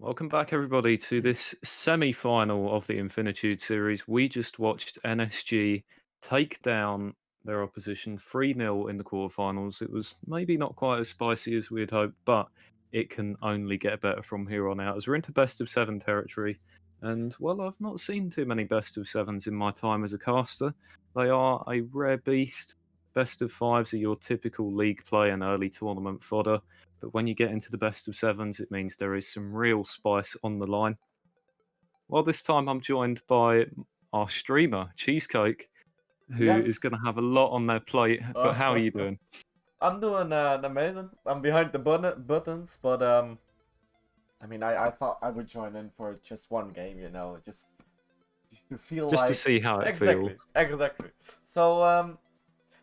Welcome back, everybody, to this semi final of the Infinitude Series. We just watched NSG take down their opposition 3-0 in the quarterfinals. It was maybe not quite as spicy as we had hoped, but it can only get better from here on out as we're into best of seven territory. And, well, I've not seen too many best of sevens in my time as a caster. They are a rare beast. Best of fives are your typical league play and early tournament fodder. But when you get into the best of sevens, it means there is some real spice on the line. Well, this time I'm joined by our streamer, Cheesecake, who is Yes. going to have a lot on their plate. But how are Uh, you doing? I'm doing amazing. I'm behind the buttons, but I thought I would join in for just one game, just to feel Just to like see how it feels. exactly. So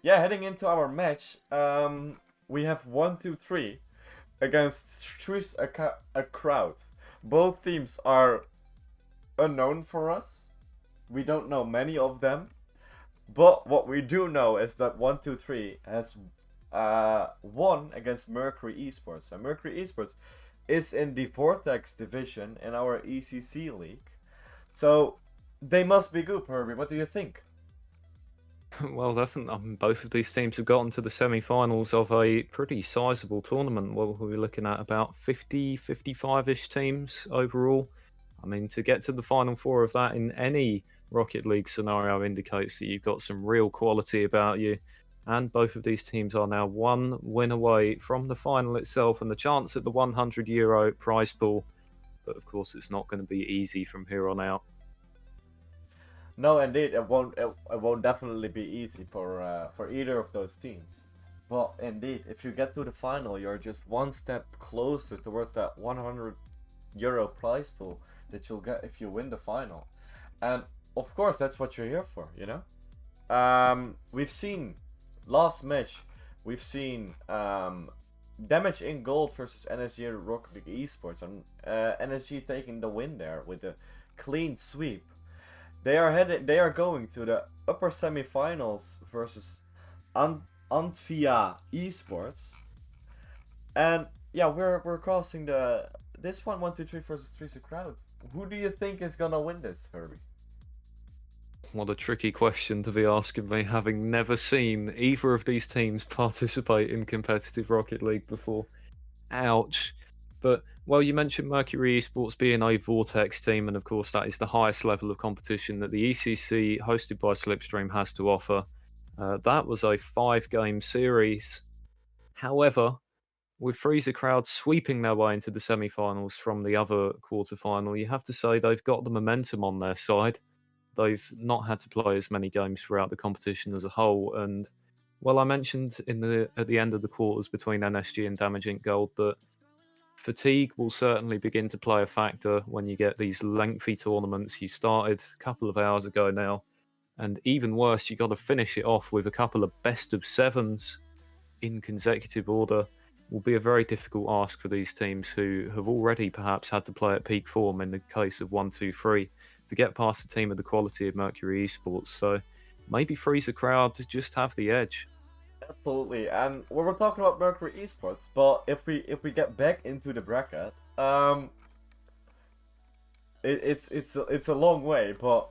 yeah, heading into our match, we have 1, 2, 3 against three a crowd. Both teams are unknown for us. We don't know many of them. But what we do know is that 1, 2, 3 has won against Mercury Esports. And Mercury Esports is in the Vortex division in our ECC league. So they must be good, Herbie. What do you think? Well, definitely. Both of these teams have gotten to the semi-finals of a pretty sizable tournament. Well, we're looking at about 50, 55-ish teams overall. I mean, to get to the final four of that in any Rocket League scenario indicates that you've got some real quality about you. And both of these teams are now one win away from the final itself and the chance at the €100 prize pool. But of course, it's not going to be easy from here on out. No, indeed, it won't definitely be easy for either of those teams. But indeed, if you get to the final, you're just one step closer towards that €100 prize pool that you'll get if you win the final. And of course, that's what you're here for. We've seen last match. We've seen Damage in Gold versus NSG and Rocket League Esports, and NSG taking the win there with a clean sweep. They are headed. They are going to the upper semifinals versus Antvia Esports, and yeah, we're crossing the this 1, 2, 3 versus 3 crowd. Who do you think is gonna win this, Herbie? What a tricky question to be asking me, having never seen either of these teams participate in competitive Rocket League before. Ouch. But, well, you mentioned Mercury Esports being a Vortex team, and of course, that is the highest level of competition that the ECC, hosted by Slipstream, has to offer. That was a 5 game series. However, with Freezer Crowd sweeping their way into the semi finals from the other quarter-final, you have to say they've got the momentum on their side. They've not had to play as many games throughout the competition as a whole. And well, I mentioned at the end of the quarters between NSG and Damage Inc. Gold that fatigue will certainly begin to play a factor when you get these lengthy tournaments. You started a couple of hours ago now, and even worse, you got to finish it off with a couple of best of sevens in consecutive order. Will be a very difficult ask for these teams who have already perhaps had to play at peak form in the case of 1, 2, 3 to get past a team of the quality of Mercury Esports. So maybe Freezer Crowd to just have the edge. Absolutely, and we were talking about Mercury Esports, but if we get back into the bracket, it's a long way, but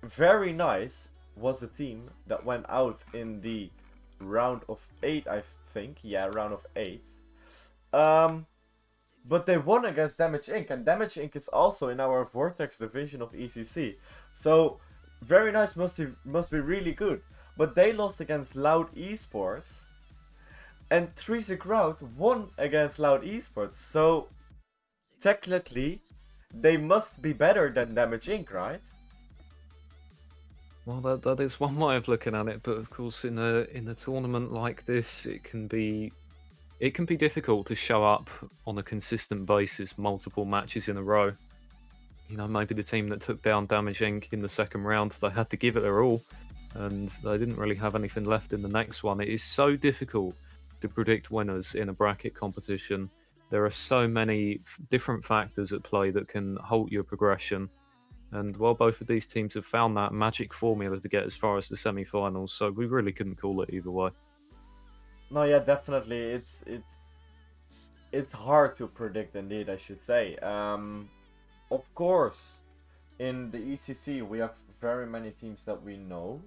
very nice was the team that went out in the round of 8, I think. Yeah, round of 8. Um, but they won against Damage Inc. And Damage Inc. is also in our Vortex division of ECC. So very nice must be really good. But they lost against Loud Esports. And Three Crowd won against Loud Esports. So technically, they must be better than Damage Inc., right? Well, that is one way of looking at it, but of course, in a tournament like this, it can be difficult to show up on a consistent basis multiple matches in a row. You know, maybe the team that took down Damage Inc. in the second round, they had to give it their all, and they didn't really have anything left in the next one. It is so difficult to predict winners in a bracket competition. There are so many different factors at play that can halt your progression. And while both of these teams have found that magic formula to get as far as the semi-finals, so we really couldn't call it either way. No, yeah, definitely. it's hard to predict indeed, I should say. Of course, in the ECC we have very many teams that we know,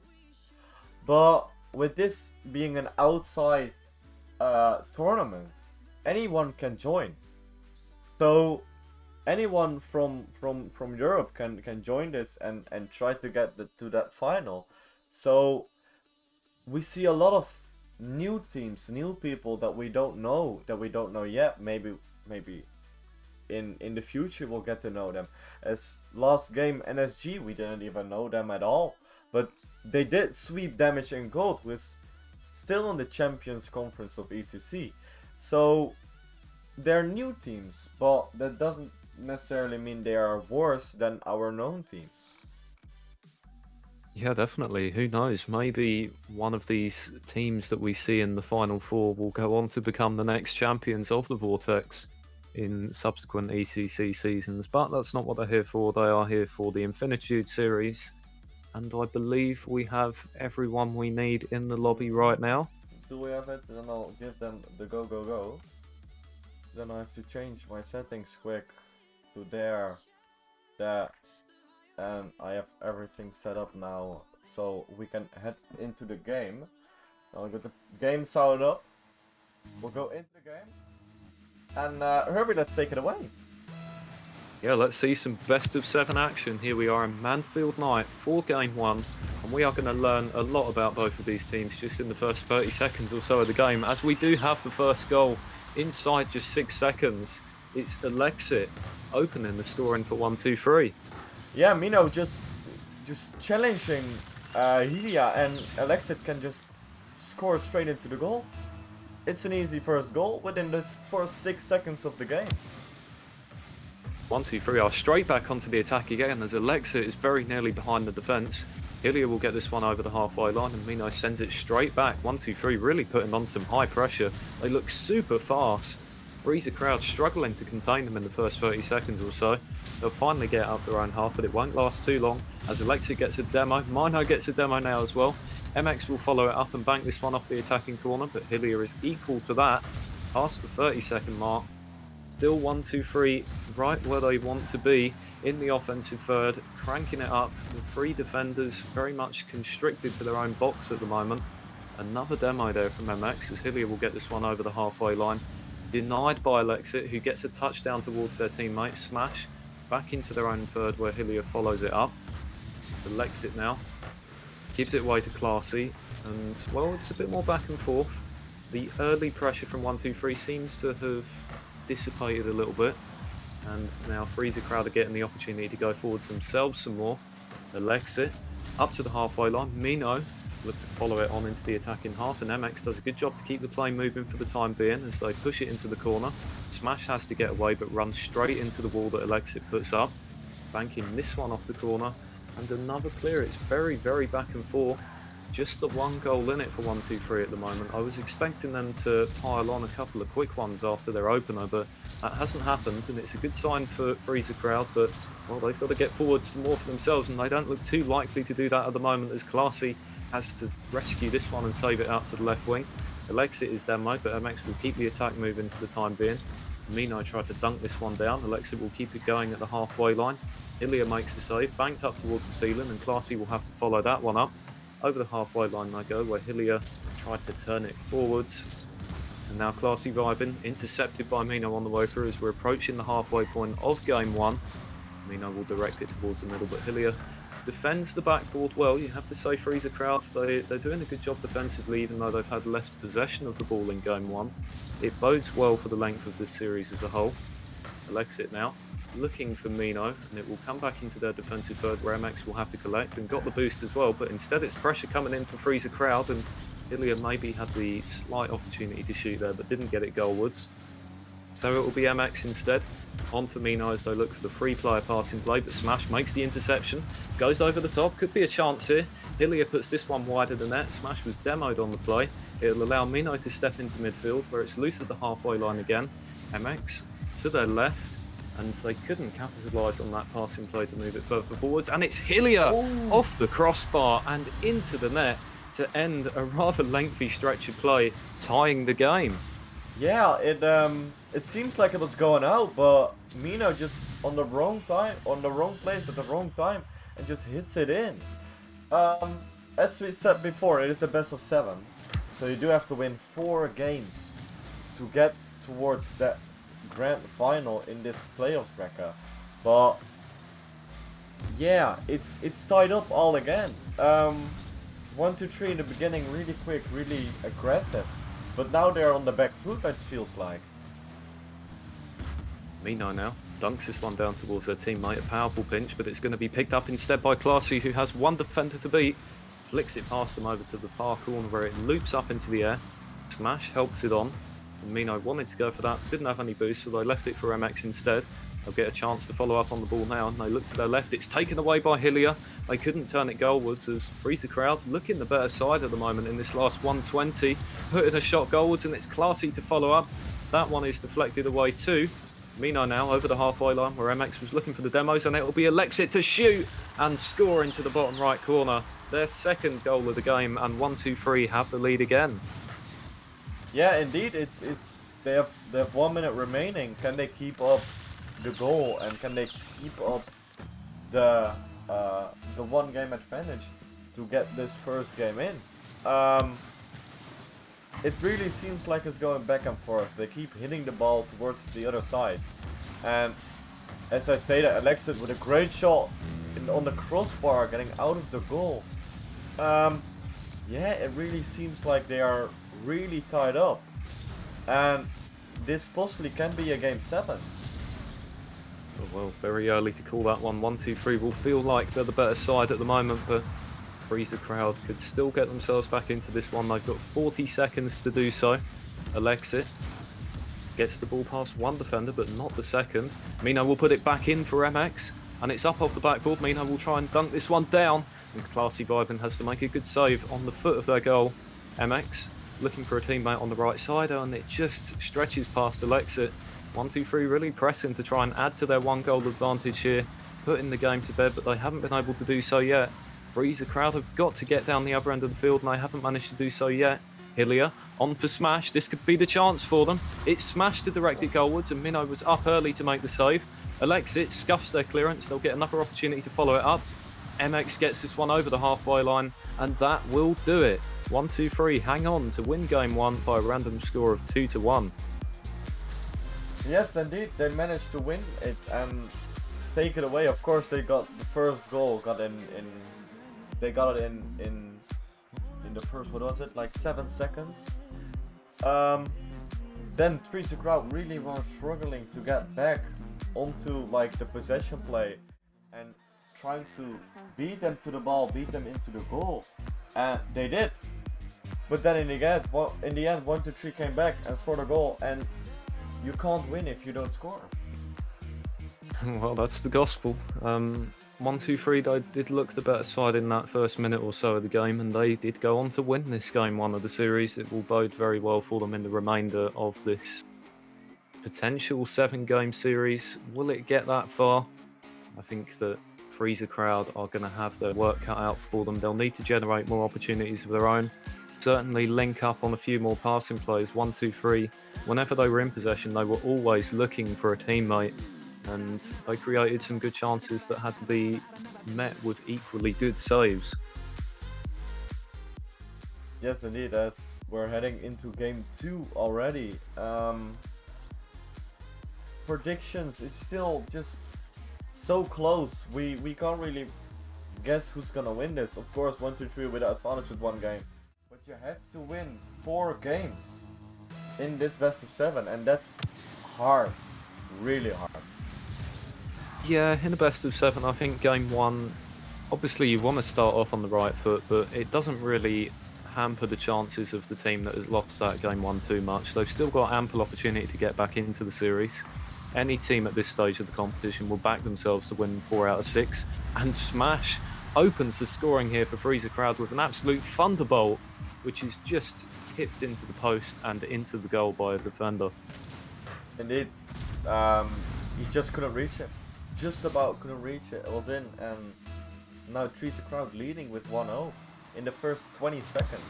but with this being an outside tournament, anyone can join. So anyone from Europe can join this and try to get to that final. So we see a lot of new teams, new people that we don't know yet. Maybe in the future we'll get to know them. As last game NSG, we didn't even know them at all, but they did sweep Damage and Gold with still on the Champions Conference of ECC. So they're new teams, but that doesn't necessarily mean they are worse than our known teams. Yeah, definitely. Who knows? Maybe one of these teams that we see in the Final Four will go on to become the next champions of the Vortex in subsequent ECC seasons. But that's not what they're here for. They are here for the Infinitude Series. And I believe we have everyone we need in the lobby right now. Do we have it? Then I'll give them the go. Then I have to change my settings quick to there, that, and I have everything set up now, so we can head into the game. I'll get the game sound up. We'll go into the game. And Herbie, let's take it away. Yeah, let's see some best of 7 action. Here we are in Manfield Night for game 1, and we are going to learn a lot about both of these teams just in the first 30 seconds or so of the game, as we do have the first goal inside just 6 seconds. It's Alexit opening the scoring for 1-2-3. Yeah, Mino just challenging Helia, and Alexit can just score straight into the goal. It's an easy first goal within the first 6 seconds of the game. 1-2-3 are straight back onto the attack again as Alexit is very nearly behind the defence. Helia will get this one over the halfway line and Mino sends it straight back. 1-2-3 really putting on some high pressure. They look super fast. Breezer crowd struggling to contain them in the first 30 seconds or so. They'll finally get up their own half, but it won't last too long as Alexit gets a demo. Mino gets a demo now as well. MX will follow it up and bank this one off the attacking corner, but Helia is equal to that past the 30-second mark. Still 1-2-3 right where they want to be in the offensive third, cranking it up. The 3 defenders very much constricted to their own box at the moment. Another demo there from MX as Helia will get this one over the halfway line. Denied by Alexit, who gets a touchdown towards their teammate. Smash back into their own third where Helia follows it up. Alexit now gives it away to Classy, and well, it's a bit more back and forth. The early pressure from 1-2-3 seems to have dissipated a little bit, and now Freezer Crowd are getting the opportunity to go forwards themselves some more. Alexit up to the halfway line. Mino look to follow it on into the attacking half, and MX does a good job to keep the play moving for the time being as they push it into the corner. Smash has to get away but runs straight into the wall that Alexit puts up, banking this one off the corner, and another clear. It's very back and forth. Just the 1 goal in it for 1-2-3 at the moment. I was expecting them to pile on a couple of quick ones after their opener, but that hasn't happened, and it's a good sign for Freezer Crowd, but well, they've got to get forward some more for themselves, and they don't look too likely to do that at the moment as Classy has to rescue this one and save it out to the left wing. Alexit is demoed, but MX will keep the attack moving for the time being. Mino tried to dunk this one down. Alexit will keep it going at the halfway line. Ilia makes the save, banked up towards the ceiling, and Classy will have to follow that one up. Over the halfway line they go, where Helia tried to turn it forwards. And now Classy vibing, intercepted by Mino on the way through as we're approaching the halfway point of game 1. Mino will direct it towards the middle, but Helia defends the backboard well. You have to say Freezer Crowd, they're doing a good job defensively, even though they've had less possession of the ball in game 1. It bodes well for the length of this series as a whole. Alexit now looking for Mino, and it will come back into their defensive third where MX will have to collect, and got the boost as well, but instead it's pressure coming in for Freezer Crowd, and Ilia maybe had the slight opportunity to shoot there but didn't get it goalwards. So it will be MX instead. On for Mino as they look for the free player passing play, but Smash makes the interception, goes over the top, could be a chance here. Ilia puts this one wide of the net. Smash was demoed on the play. It'll allow Mino to step into midfield where it's loose at the halfway line again. MX to their left, and they couldn't capitalise on that passing play to move it further forwards, and it's Helia off the crossbar and into the net to end a rather lengthy stretch of play, tying the game. Yeah, it seems like it was going out, but Mina just on the wrong time, on the wrong place at the wrong time, and just hits it in. Um, as we said before, it is the best of 7, so you do have to win 4 games to get towards that grand final in this playoffs bracket. But yeah, it's tied up all again. 1, 2, 3 in the beginning, really quick, really aggressive, but now they're on the back foot. It feels like. Mino now dunks this one down towards their teammate. A powerful pinch, but it's going to be picked up instead by Classy, who has one defender to beat. Flicks it past them over to the far corner where it loops up into the air. Smash helps it on. And Mino wanted to go for that, didn't have any boost, so they left it for MX instead. They'll get a chance to follow up on the ball now, and they look to their left. It's taken away by Hillier. They couldn't turn it goalwards as Freezer Crowd looking the better side at the moment in this last 120. Putting a shot goalwards, and it's Classy to follow up. That one is deflected away too. Mino now over the halfway line where MX was looking for the demos, and it will be Alexit to shoot and score into the bottom right corner. Their second goal of the game, and 1-2-3 have the lead again. Yeah, indeed, it's they have 1 minute remaining. Can they keep up the goal, and can they keep up the 1 game advantage to get this first game in? It really seems like it's going back and forth. They keep hitting the ball towards the other side, and as I say that, Alexit with a great shot on the crossbar, getting out of the goal. Yeah, it really seems like they are really tied up, and this possibly can be a game 7. Oh, well, very early to call that one. 1-2-3 will feel like they're the better side at the moment, but Freezer Crowd could still get themselves back into this one. They've got 40 seconds to do so. Alexit gets the ball past one defender, but not the second. Mino will put it back in for MX, and it's up off the backboard. Mino will try and dunk this one down, and Classy Vibin has to make a good save on the foot of their goal. MX looking for a teammate on the right side, and it just stretches past Alexit. 1-2-3 really pressing to try and add to their 1 goal advantage here, putting the game to bed, but they haven't been able to do so yet. Freezer Crowd have got to get down the other end of the field, and they haven't managed to do so yet. Hillier on for Smash. This could be the chance for them. It's Smash to direct it goalwards, and Minnow was up early to make the save. Alexit scuffs their clearance. They'll get another opportunity to follow it up. MX gets this one over the halfway line, and that will do it. 1-2-3 hang on to win game 1 by a random score of 2-1. Yes, indeed, they managed to win it and take it away. Of course, they got the first goal. They got it in the first, what was it, like 7 seconds. Then Freezer Crowd really was struggling to get back onto like the possession play and trying to beat them to the ball, beat them into the goal, and they did. But then in the end, 1-2-3 came back and scored a goal, and you can't win if you don't score. Well, that's the gospel. 1-2-3, they did look the better side in that first minute or so of the game, and they did go on to win this game 1 of the series. It will bode very well for them in the remainder of this potential 7-game series. Will it get that far? I think that Freezer Crowd are going to have their work cut out for them. They'll need to generate more opportunities of their own. Certainly link up on a few more passing plays. 1-2-3. Whenever they were in possession, they were always looking for a teammate, and they created some good chances that had to be met with equally good saves. Yes, indeed, as we're heading into game 2 already. Predictions, it's still just so close. We can't really guess who's gonna win this. Of course, 1-2-3 with advantage with 1 game. But you have to win 4 games in this best of 7, and that's hard, really hard. Yeah, in the best of 7, I think game 1, obviously you want to start off on the right foot, but it doesn't really hamper the chances of the team that has lost that game 1 too much. They've still got ample opportunity to get back into the series. Any team at this stage of the competition will back themselves to win 4 out of 6, and Smash opens the scoring here for Freezer Crowd with an absolute thunderbolt, which is just tipped into the post and into the goal by a defender. Indeed, he just couldn't reach it. Just about couldn't reach it. It was in, and now Freezer Crowd leading with 1-0 in the first 20 seconds.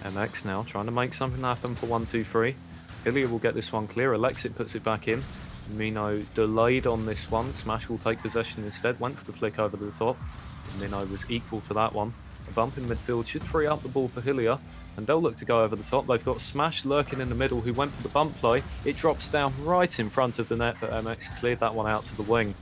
MX now trying to make something happen for 1-2-3. Hillier will get this one clear. Alexit puts it back in. Mino delayed on this one. Smash will take possession instead. Went for the flick over the top. Mino was equal to that one. A bump in midfield should free up the ball for Hillier. And they'll look to go over the top. They've got Smash lurking in the middle who went for the bump play. It drops down right in front of the net, but MX cleared that one out to the wing.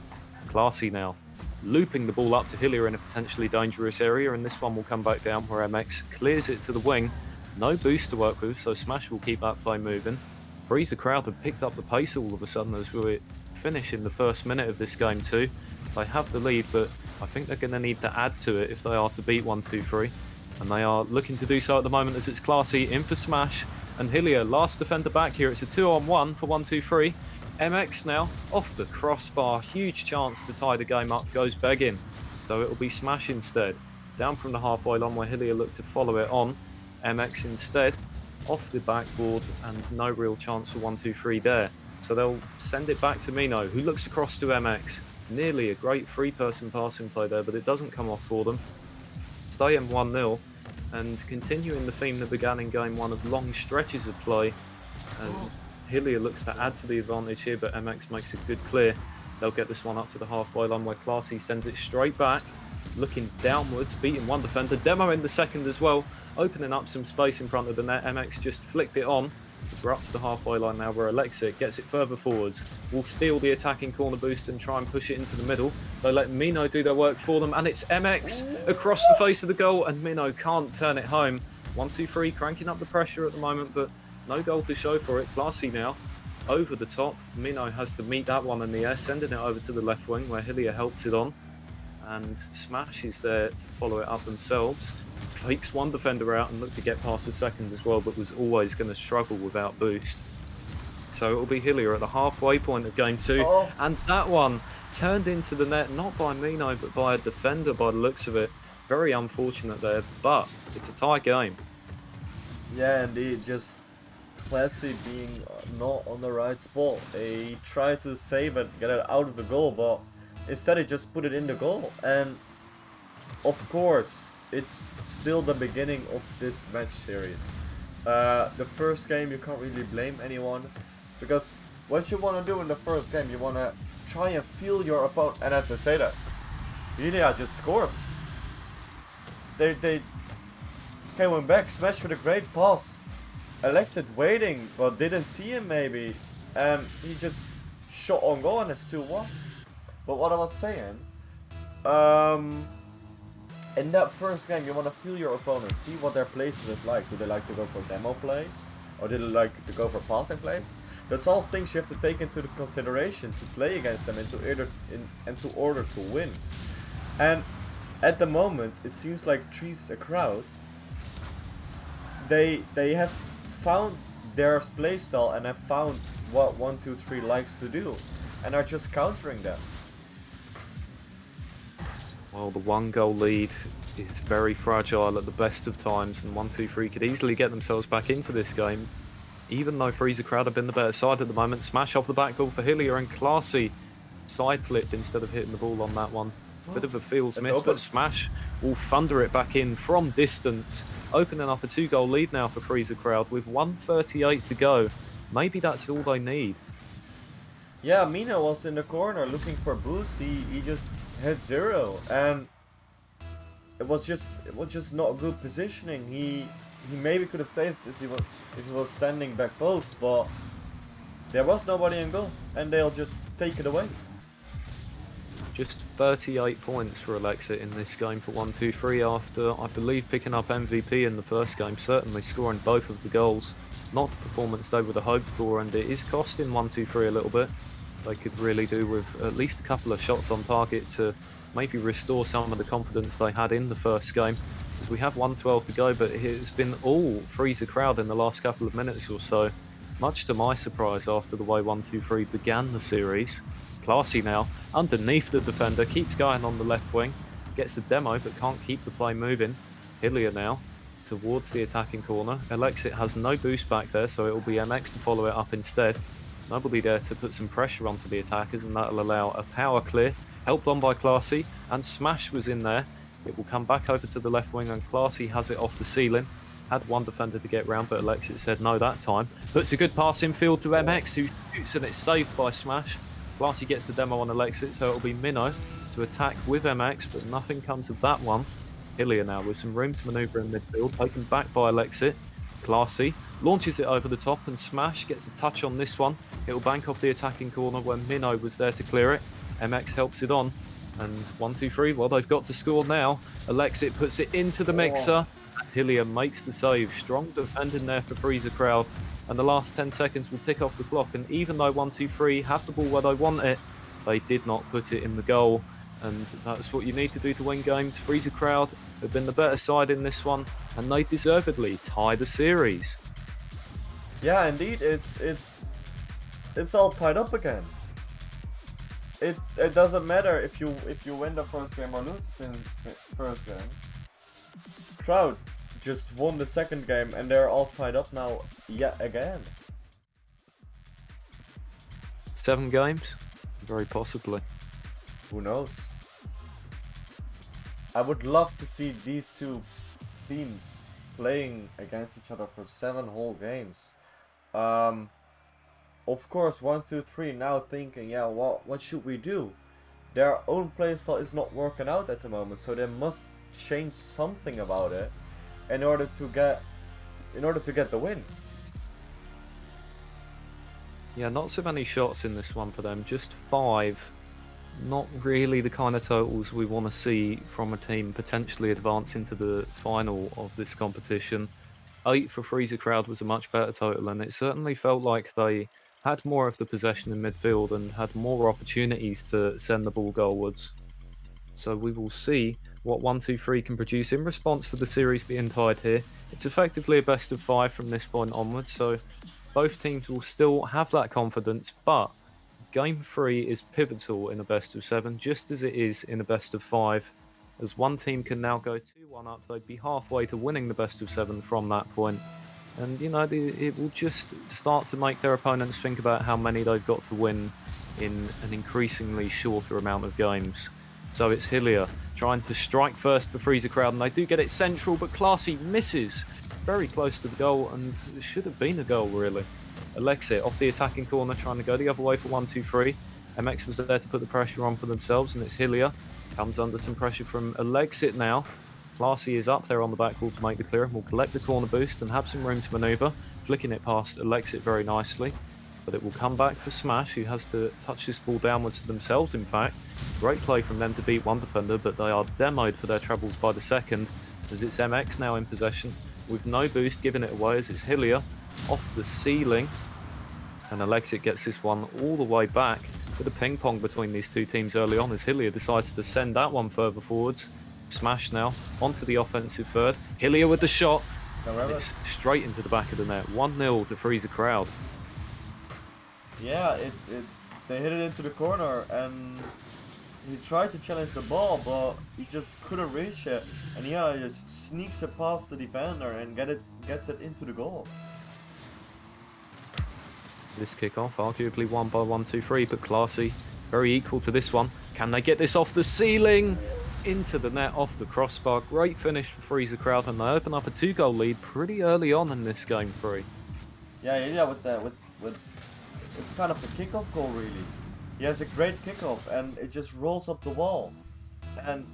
Classy now. Looping the ball up to Hillier in a potentially dangerous area, and this one will come back down where MX clears it to the wing. No boost to work with, so Smash will keep that play moving. Freezer Crowd have picked up the pace all of a sudden as we finish in the first minute of this game too. They have the lead, but I think they're going to need to add to it if they are to beat 1-2-3. And they are looking to do so at the moment as it's Classy in for Smash. And Hillier, last defender back here. It's a 2-on-1 for 1-2-3. MX now off the crossbar. Huge chance to tie the game up. Goes begging. So it'll be Smash instead. Down from the halfway line where Hillier looked to follow it on. MX instead off the backboard and no real chance for 1-2-3 there. So they'll send it back to Mino, who looks across to MX. Nearly a great three-person passing play there, but it doesn't come off for them. Stay in 1-0 and continuing the theme that began in game one of long stretches of play as Hillier looks to add to the advantage here, but MX makes a good clear. They'll get this one up to the halfway line where Classy sends it straight back, looking downwards, beating one defender. Demo in the second as well, opening up some space in front of the net. MX just flicked it on. As we're up to the halfway line now where Alexit gets it further forwards. Will steal the attacking corner boost and try and push it into the middle. They let Mino do their work for them, and it's MX across the face of the goal, and Mino can't turn it home. 1-2-3 cranking up the pressure at the moment, but no goal to show for it. Classy now over the top. Mino has to meet that one in the air, sending it over to the left wing where Hillier helps it on. And Smash is there to follow it up themselves. Fakes one defender out and looked to get past the second as well, but was always going to struggle without boost. So it'll be Hillier at the halfway point of game two. And that one turned into the net, not by Mino, but by a defender by the looks of it. Very unfortunate there, but it's a tie game. Yeah, indeed. Just Classy being not on the right spot. They tried to save it, get it out of the goal, but instead he just put it in the goal. And of course, it's still the beginning of this match series. The first game you can't really blame anyone, because what you want to do in the first game, you want to try and feel your opponent. And as I say that, Ilya just scores. They came back, Smash with a great pass. Alexit waiting, but didn't see him maybe, and he just shot on goal and it's 2-1. But what I was saying, in that first game, you want to feel your opponent, see what their playstyle is like. Do they like to go for demo plays? Or do they like to go for passing plays? That's all things you have to take into consideration to play against them and to order to win. And at the moment, it seems like Trees a Crowd, they have found their playstyle and have found what 1-2-3 likes to do, and are just countering them. Well, the one goal lead is very fragile at the best of times, and 1-2-3 could easily get themselves back into this game. Even though Freezer Crowd have been the better side at the moment, Smash off the back goal for Hillier, and Classy side flipped instead of hitting the ball on that one. Bit of a feels miss, but Smash will thunder it back in from distance, opening up a 2-goal lead now for Freezer Crowd with 1:38 to go. Maybe that's all they need. Yeah, Mina was in the corner looking for boost. He just hit 0, and it was just not good positioning. He maybe could have saved if he was standing back post, but there was nobody in goal, and they'll just take it away. Just 38 points for Alexit in this game for 1-2-3 after, I believe, picking up MVP in the first game, certainly scoring both of the goals. Not the performance they would have hoped for, and it is costing 1-2-3 a little bit. They could really do with at least a couple of shots on target to maybe restore some of the confidence they had in the first game. As we have 1:12 to go, but it's been all Freezer Crowd in the last couple of minutes or so. Much to my surprise after the way 1-2-3 began the series. Classy now, underneath the defender, keeps going on the left wing, gets a demo but can't keep the play moving. Hillier now towards the attacking corner. Alexit has no boost back there, so it will be MX to follow it up instead. Nobody there to put some pressure onto the attackers, and that'll allow a power clear, helped on by Classy, and Smash was in there. It will come back over to the left wing, and Classy has it off the ceiling. Had one defender to get round, but Alexit said no that time. Puts a good pass infield to Oh. MX, who shoots, and it's saved by Smash. Classy gets the demo on Alexit, so it'll be Minnow to attack with MX, but nothing comes of that one. Hillier now with some room to manoeuvre in midfield, taken back by Alexit. Classy launches it over the top, and Smash gets a touch on this one. It'll bank off the attacking corner when Minnow was there to clear it. MX helps it on, and 1-2-3, well, they've got to score now. Alexit puts it into the mixer. Hillier makes the save. Strong defending there for Freezer Crowd. And the last 10 seconds will tick off the clock. And even though 1-2-3 have the ball where they want it, they did not put it in the goal. And that's what you need to do to win games. Freezer Crowd have been the better side in this one, and they deservedly tie the series. Yeah, indeed, it's all tied up again. It doesn't matter if you win the first game or lose the first game. Crowd just won the second game, and they're all tied up now yet again. 7 games? Very possibly. Who knows? I would love to see these two teams playing against each other for 7 whole games. Of course, 1-2-3 now thinking, yeah, what should we do? Their own playstyle is not working out at the moment, so they must change something about it in order to get the win. Yeah, not so many shots in this one for them, just 5. Not really the kind of totals we want to see from a team potentially advancing to the final of this competition. 8 for Freezer Crowd was a much better total, and it certainly felt like they had more of the possession in midfield and had more opportunities to send the ball goalwards. So we will see what 1-2-3 can produce in response to the series being tied here. It's effectively a best of 5 from this point onwards, so both teams will still have that confidence, but Game 3 is pivotal in a best of 7, just as it is in a best of 5. As one team can now go 2-1 up, they'd be halfway to winning the best of 7 from that point. And, you know, it will just start to make their opponents think about how many they've got to win in an increasingly shorter amount of games. So it's Hillier trying to strike first for Freezer Crowd, and they do get it central, but Classy misses very close to the goal, and it should have been a goal, really. Alexit off the attacking corner, trying to go the other way for 1-2-3. MX was there to put the pressure on for themselves, and it's Hillier. Comes under some pressure from Alexit now. Classy is up there on the back wall to make the clear, and will collect the corner boost and have some room to manoeuvre, flicking it past Alexit very nicely. But it will come back for Smash, who has to touch this ball downwards to themselves, in fact. Great play from them to beat one defender, but they are demoed for their troubles by the second, as it's MX now in possession, with no boost, giving it away as it's Hillier off the ceiling. And Alexit gets this one all the way back. Bit of ping pong between these two teams early on as Hillier decides to send that one further forwards. Smash now onto the offensive third. Hillier with the shot. It's straight into the back of the net. 1-0 to Freezer Crowd. Yeah, they hit it into the corner, and he tried to challenge the ball, but he just couldn't reach it. And yeah, he just sneaks it past the defender and gets it into the goal. This kickoff arguably won by 1-2-3, but Classy very equal to this one. Can they get this off the ceiling? Into the net, off the crossbar. Great finish for Freezer Crowd, and they open up a 2-goal lead pretty early on in this game 3. Yeah, with it's kind of a kickoff goal, really. He has a great kickoff, and it just rolls up the wall, and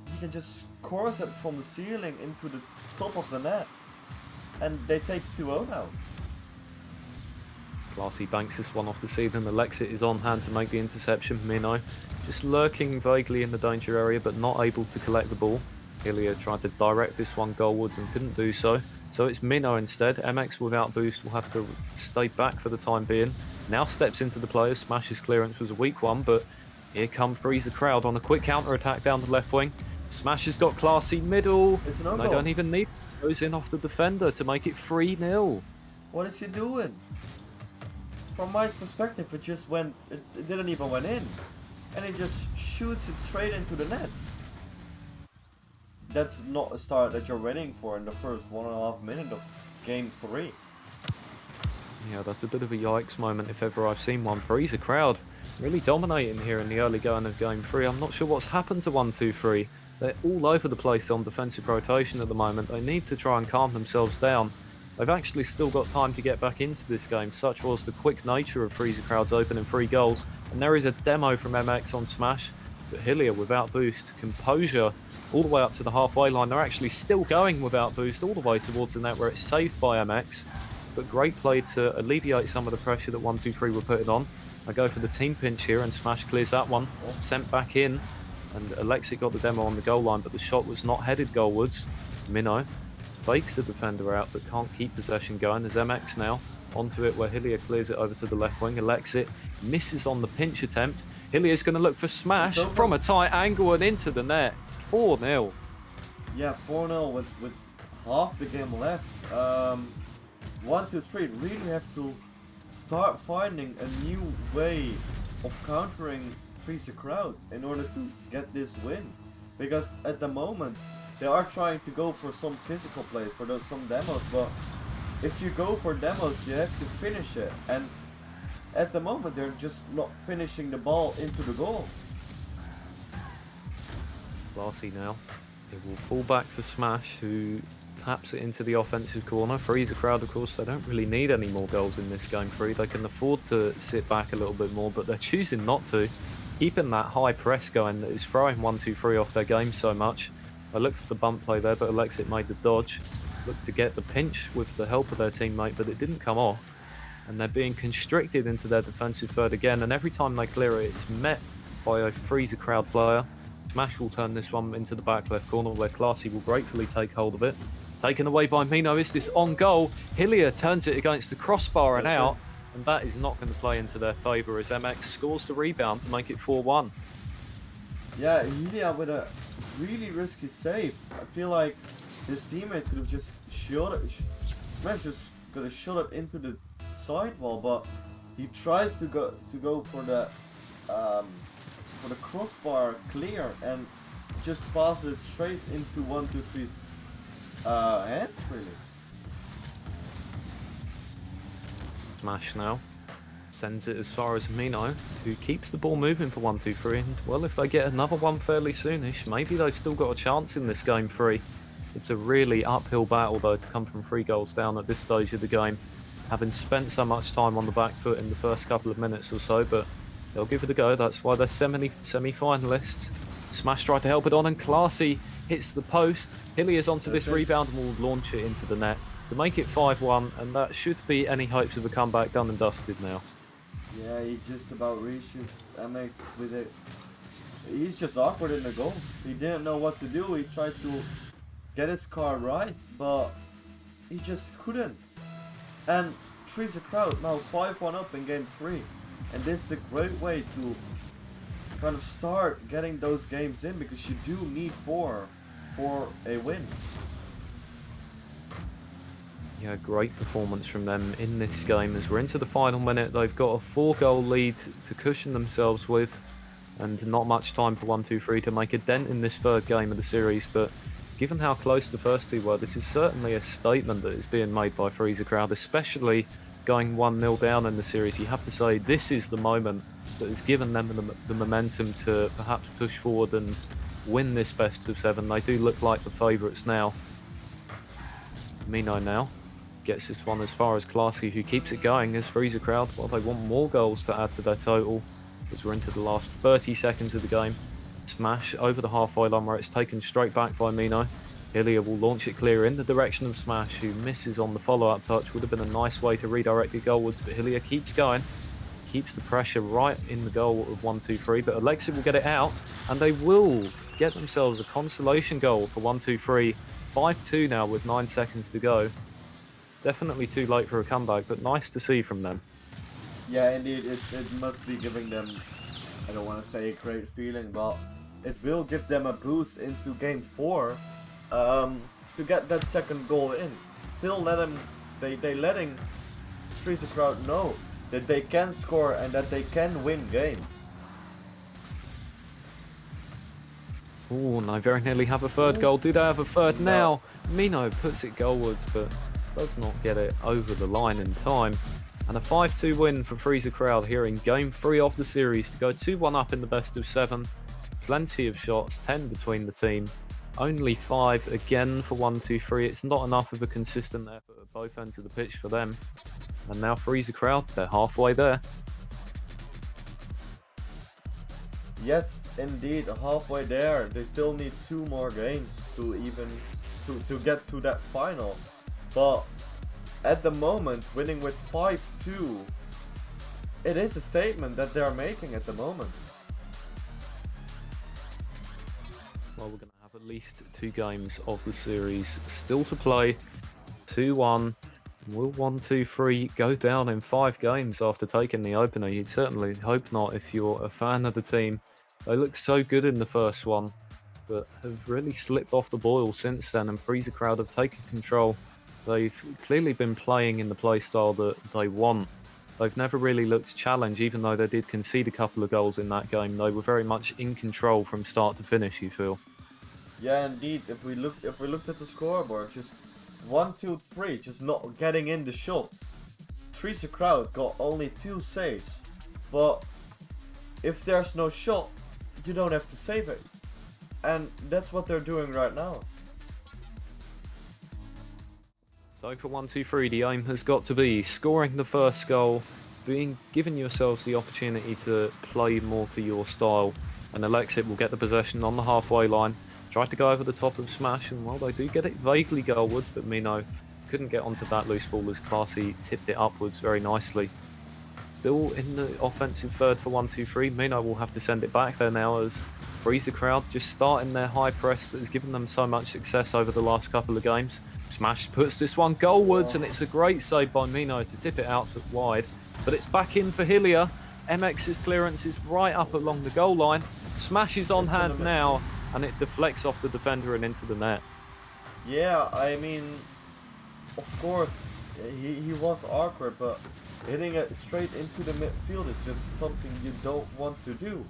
he can just course it from the ceiling into the top of the net, and they take 2-0 now. Classy banks this one off the ceiling. Alexit is on hand to make the interception. Minnow just lurking vaguely in the danger area, but not able to collect the ball. Hillier tried to direct this one goalwards and couldn't do so. So it's Minnow instead. MX without boost will have to stay back for the time being. Now steps into the players. Smash's clearance was a weak one, but here come Freezer Crowd on a quick counter-attack down the left wing. Smash has got Classy middle. And they don't even need it. Goes in off the defender to make it 3-0. What is he doing? From my perspective, it didn't even went in. And he just shoots it straight into the net. That's not a start that you're waiting for in the first 1.5 minutes of game 3. Yeah, that's a bit of a yikes moment if ever I've seen one. Freezer Crowd really dominating here in the early going of game 3. I'm not sure what's happened to 1-2-3. They're all over the place on defensive rotation at the moment. They need to try and calm themselves down. They've actually still got time to get back into this game, such was the quick nature of Freezer Crowd's opening 3 goals. And there is a demo from MX on Smash, but Hillier without boost, composure all the way up to the halfway line. They're actually still going without boost all the way towards the net where it's saved by MX. But great play to alleviate some of the pressure that 1-2-3 were putting on. I go for the team pinch here and Smash clears that one, sent back in. And Alexi got the demo on the goal line, but the shot was not headed goalwards. Minnow fakes the defender out, but can't keep possession going. There's MX now onto it, where Hillier clears it over to the left wing. Alexi misses on the pinch attempt. Hillier's going to look for Smash from a tight angle and into the net. 4-0. Yeah, 4-0 with half the game left. 1-2-3 really have to start finding a new way of countering Freezer Crowd in order to get this win, because at the moment they are trying to go for some physical plays, for some demos, but if you go for demos you have to finish it, and at the moment they're just not finishing the ball into the goal. Classy now. It will fall back for Smash, who taps it into the offensive corner. Freezer Crowd, of course, they don't really need any more goals in this game 3. They can afford to sit back a little bit more, but they're choosing not to. Keeping that high press going that is throwing 1-2-3 off their game so much. I looked for the bump play there, but Alexit made the dodge. Looked to get the pinch with the help of their teammate, but it didn't come off. And they're being constricted into their defensive third again, and every time they clear it, it's met by a Freezer Crowd player. Smash will turn this one into the back left corner, where Classy will gratefully take hold of it. Taken away by Mino. Is this on goal? Hillier turns it against the crossbar and out. And that is not going to play into their favour as MX scores the rebound to make it 4-1. Yeah, Hillier with a really risky save. I feel like his teammate could have just shot it. Smash just could have shot it into the sidewall, but he tries to go for the crossbar clear and just passes it straight into 1-2-3's hands, really. Smash now sends it as far as Mino, who keeps the ball moving for 1-2-3, and well, if they get another one fairly soonish, maybe they've still got a chance in this game 3. It's a really uphill battle though to come from 3 goals down at this stage of the game, having spent so much time on the back foot in the first couple of minutes or so, but they'll give it a go. That's why they're semi-finalists. Smash tried to help it on, and Classy hits the post. Hillier's onto this rebound and will launch it into the net to make it 5-1, and that should be any hopes of a comeback done and dusted now. Yeah, he just about reached MX with it. He's just awkward in the goal. He didn't know what to do. He tried to get his car right, but he just couldn't. And Freezer Crowd now 5-1 up in game 3, and this is a great way to kind of start getting those games in, because you do need 4 for a win. Yeah, great performance from them in this game as we're into the final minute. They've got a 4-goal lead to cushion themselves with, and not much time for 1-2-3 to make a dent in this third game of the series, but given how close the first 2 were, this is certainly a statement that is being made by Freezer Crowd, especially going 1-0 down in the series. You have to say this is the moment that has given them the momentum to perhaps push forward and win this best of 7. They do look like the favourites now. Mino now gets this one as far as Classy, who keeps it going as Freezer Crowd. Well, they want more goals to add to their total as we're into the last 30 seconds of the game. Smash over the halfway line where it's taken straight back by Mino. Hillier will launch it clear in the direction of Smash, who misses on the follow-up touch. Would have been a nice way to redirect it goalwards, but Hillier keeps going. Keeps the pressure right in the goal of 1-2-3, but Alexi will get it out, and they will get themselves a consolation goal for 1-2-3. 5-2 now with 9 seconds to go. Definitely too late for a comeback, but nice to see from them. Yeah, indeed, it must be giving them, I don't want to say a great feeling, but it will give them a boost into game 4 to get that second goal in. Still letting Freezer Crowd know that they can score and that they can win games. Oh, and they very nearly have a third goal. Do they have a third now? Mino puts it goalwards, but does not get it over the line in time. And a 5-2 win for Freezer Crowd here in game 3 of the series to go 2-1 up in the best of 7. plenty of shots, 10 between the team. Only 5 again for 1-2-3. It's not enough of a consistent effort at both ends of the pitch for them. And now Freezer Crowd, they're halfway there. Yes, indeed, halfway there. They still need 2 more games to even to get to that final. But at the moment, winning with 5-2, it is a statement that they're making at the moment. Well, we're going to have at least 2 games of the series still to play. 2-1. Will 1-2-3 go down in 5 games after taking the opener? You'd certainly hope not if you're a fan of the team. They looked so good in the first one, but have really slipped off the boil since then, and Freezer Crowd have taken control. They've clearly been playing in the playstyle that they want. They've never really looked to challenge, even though they did concede a couple of goals in that game. They were very much in control from start to finish, you feel? Yeah, indeed. If we looked at the scoreboard, just 1-2-3, just not getting in the shots. Freezer Crowd got only 2 saves, but if there's no shot, you don't have to save it. And that's what they're doing right now. So for 1-2-3, the aim has got to be scoring the first goal, giving yourselves the opportunity to play more to your style. And Alexit will get the possession on the halfway line, try to go over the top of Smash, and well, they do get it vaguely goalwards, but Mino couldn't get onto that loose ball as Classy tipped it upwards very nicely. Still in the offensive third for 1-2-3. Mino will have to send it back there now as Freezer Crowd just starting their high press that has given them so much success over the last couple of games. Smash puts this one goalwards, and it's a great save by Mino to tip it out to wide. But it's back in for Hillier. MX's clearance is right up along the goal line. Smash is on hand now, and it deflects off the defender and into the net. Yeah, I mean, of course, he was awkward, but hitting it straight into the midfield is just something you don't want to do.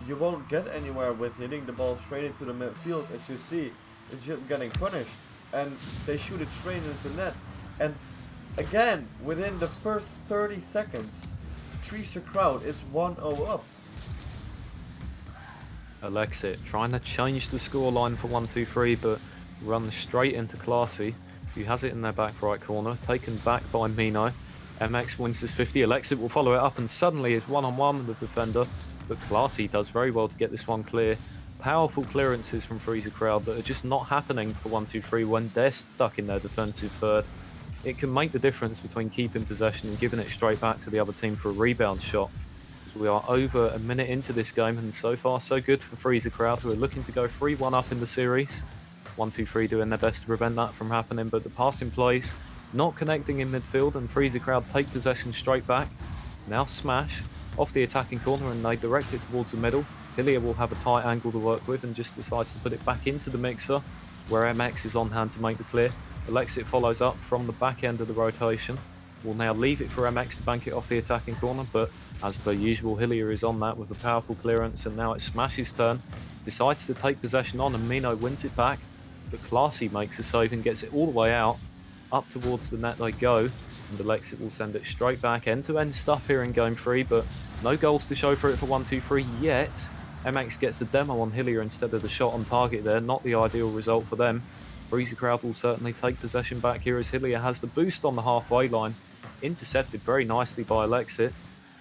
You won't get anywhere with hitting the ball straight into the midfield. As you see, it's just getting punished, and they shoot it straight into net. And again, within the first 30 seconds, Freezer Crowd is 1-0 up. Alexit trying to change the scoreline for 1-2-3, but runs straight into Classy, who has it in their back right corner, taken back by Mino. MX wins this 50. Alexit will follow it up and suddenly is one-on-one with the defender, but Classy does very well to get this one clear. Powerful clearances from Freezer Crowd that are just not happening for 1-2-3 when they're stuck in their defensive third. It can make the difference between keeping possession and giving it straight back to the other team for a rebound shot. So we are over a minute into this game, and so far so good for Freezer Crowd, who are looking to go 3-1 up in the series. 1-2-3 doing their best to prevent that from happening, but the passing plays not connecting in midfield, and Freezer Crowd take possession straight back. Now Smash off the attacking corner, and they direct it towards the middle. Hillier will have a tight angle to work with and just decides to put it back into the mixer, where MX is on hand to make the clear. Alexit follows up from the back end of the rotation. Will now leave it for MX to bank it off the attacking corner, but as per usual, Hillier is on that with a powerful clearance, and now it's Smash's turn. Decides to take possession on, and Mino wins it back, but Classy makes a save and gets it all the way out. Up towards the net they go, and Alexit will send it straight back. End-to-end stuff here in Game 3, but no goals to show for it for 1-2-3 yet. MX gets a demo on Hillier instead of the shot on target there. Not the ideal result for them. Freezer Crowd will certainly take possession back here as Hillier has the boost on the halfway line. Intercepted very nicely by Alexit,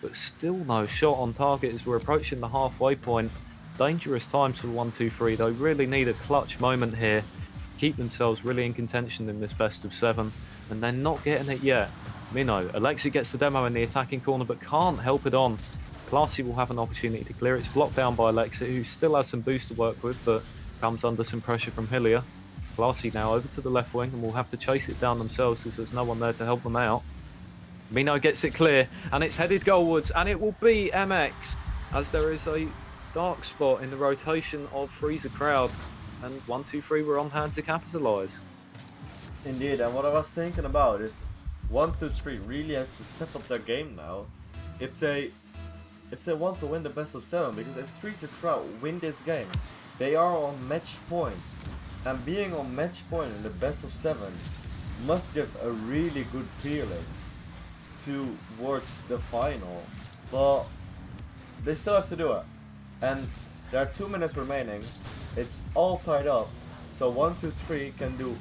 but still no shot on target as we're approaching the halfway point. Dangerous times for 1-2-3. They really need a clutch moment here. Keep themselves really in contention in this best of 7, and they're not getting it yet. Mino, Alexit gets the demo in the attacking corner but can't help it on. Classy will have an opportunity to clear. It's blocked down by Alexit, who still has some boost to work with, but comes under some pressure from Hillier. Classy now over to the left wing and will have to chase it down themselves as there's no one there to help them out. Mino gets it clear, and it's headed goalwards, and it will be MX, as there is a dark spot in the rotation of Freezer Crowd, and 1-2-3 were on hand to capitalise. Indeed, and what I was thinking about is 1-2-3 really has to step up their game now if they want to win the best of 7, because if Freezer Crowd win this game, they are on match point, and being on match point in the best of 7 must give a really good feeling towards the final, but they still have to do it. And There are 2 minutes remaining. It's all tied up. So 1-2-3 can do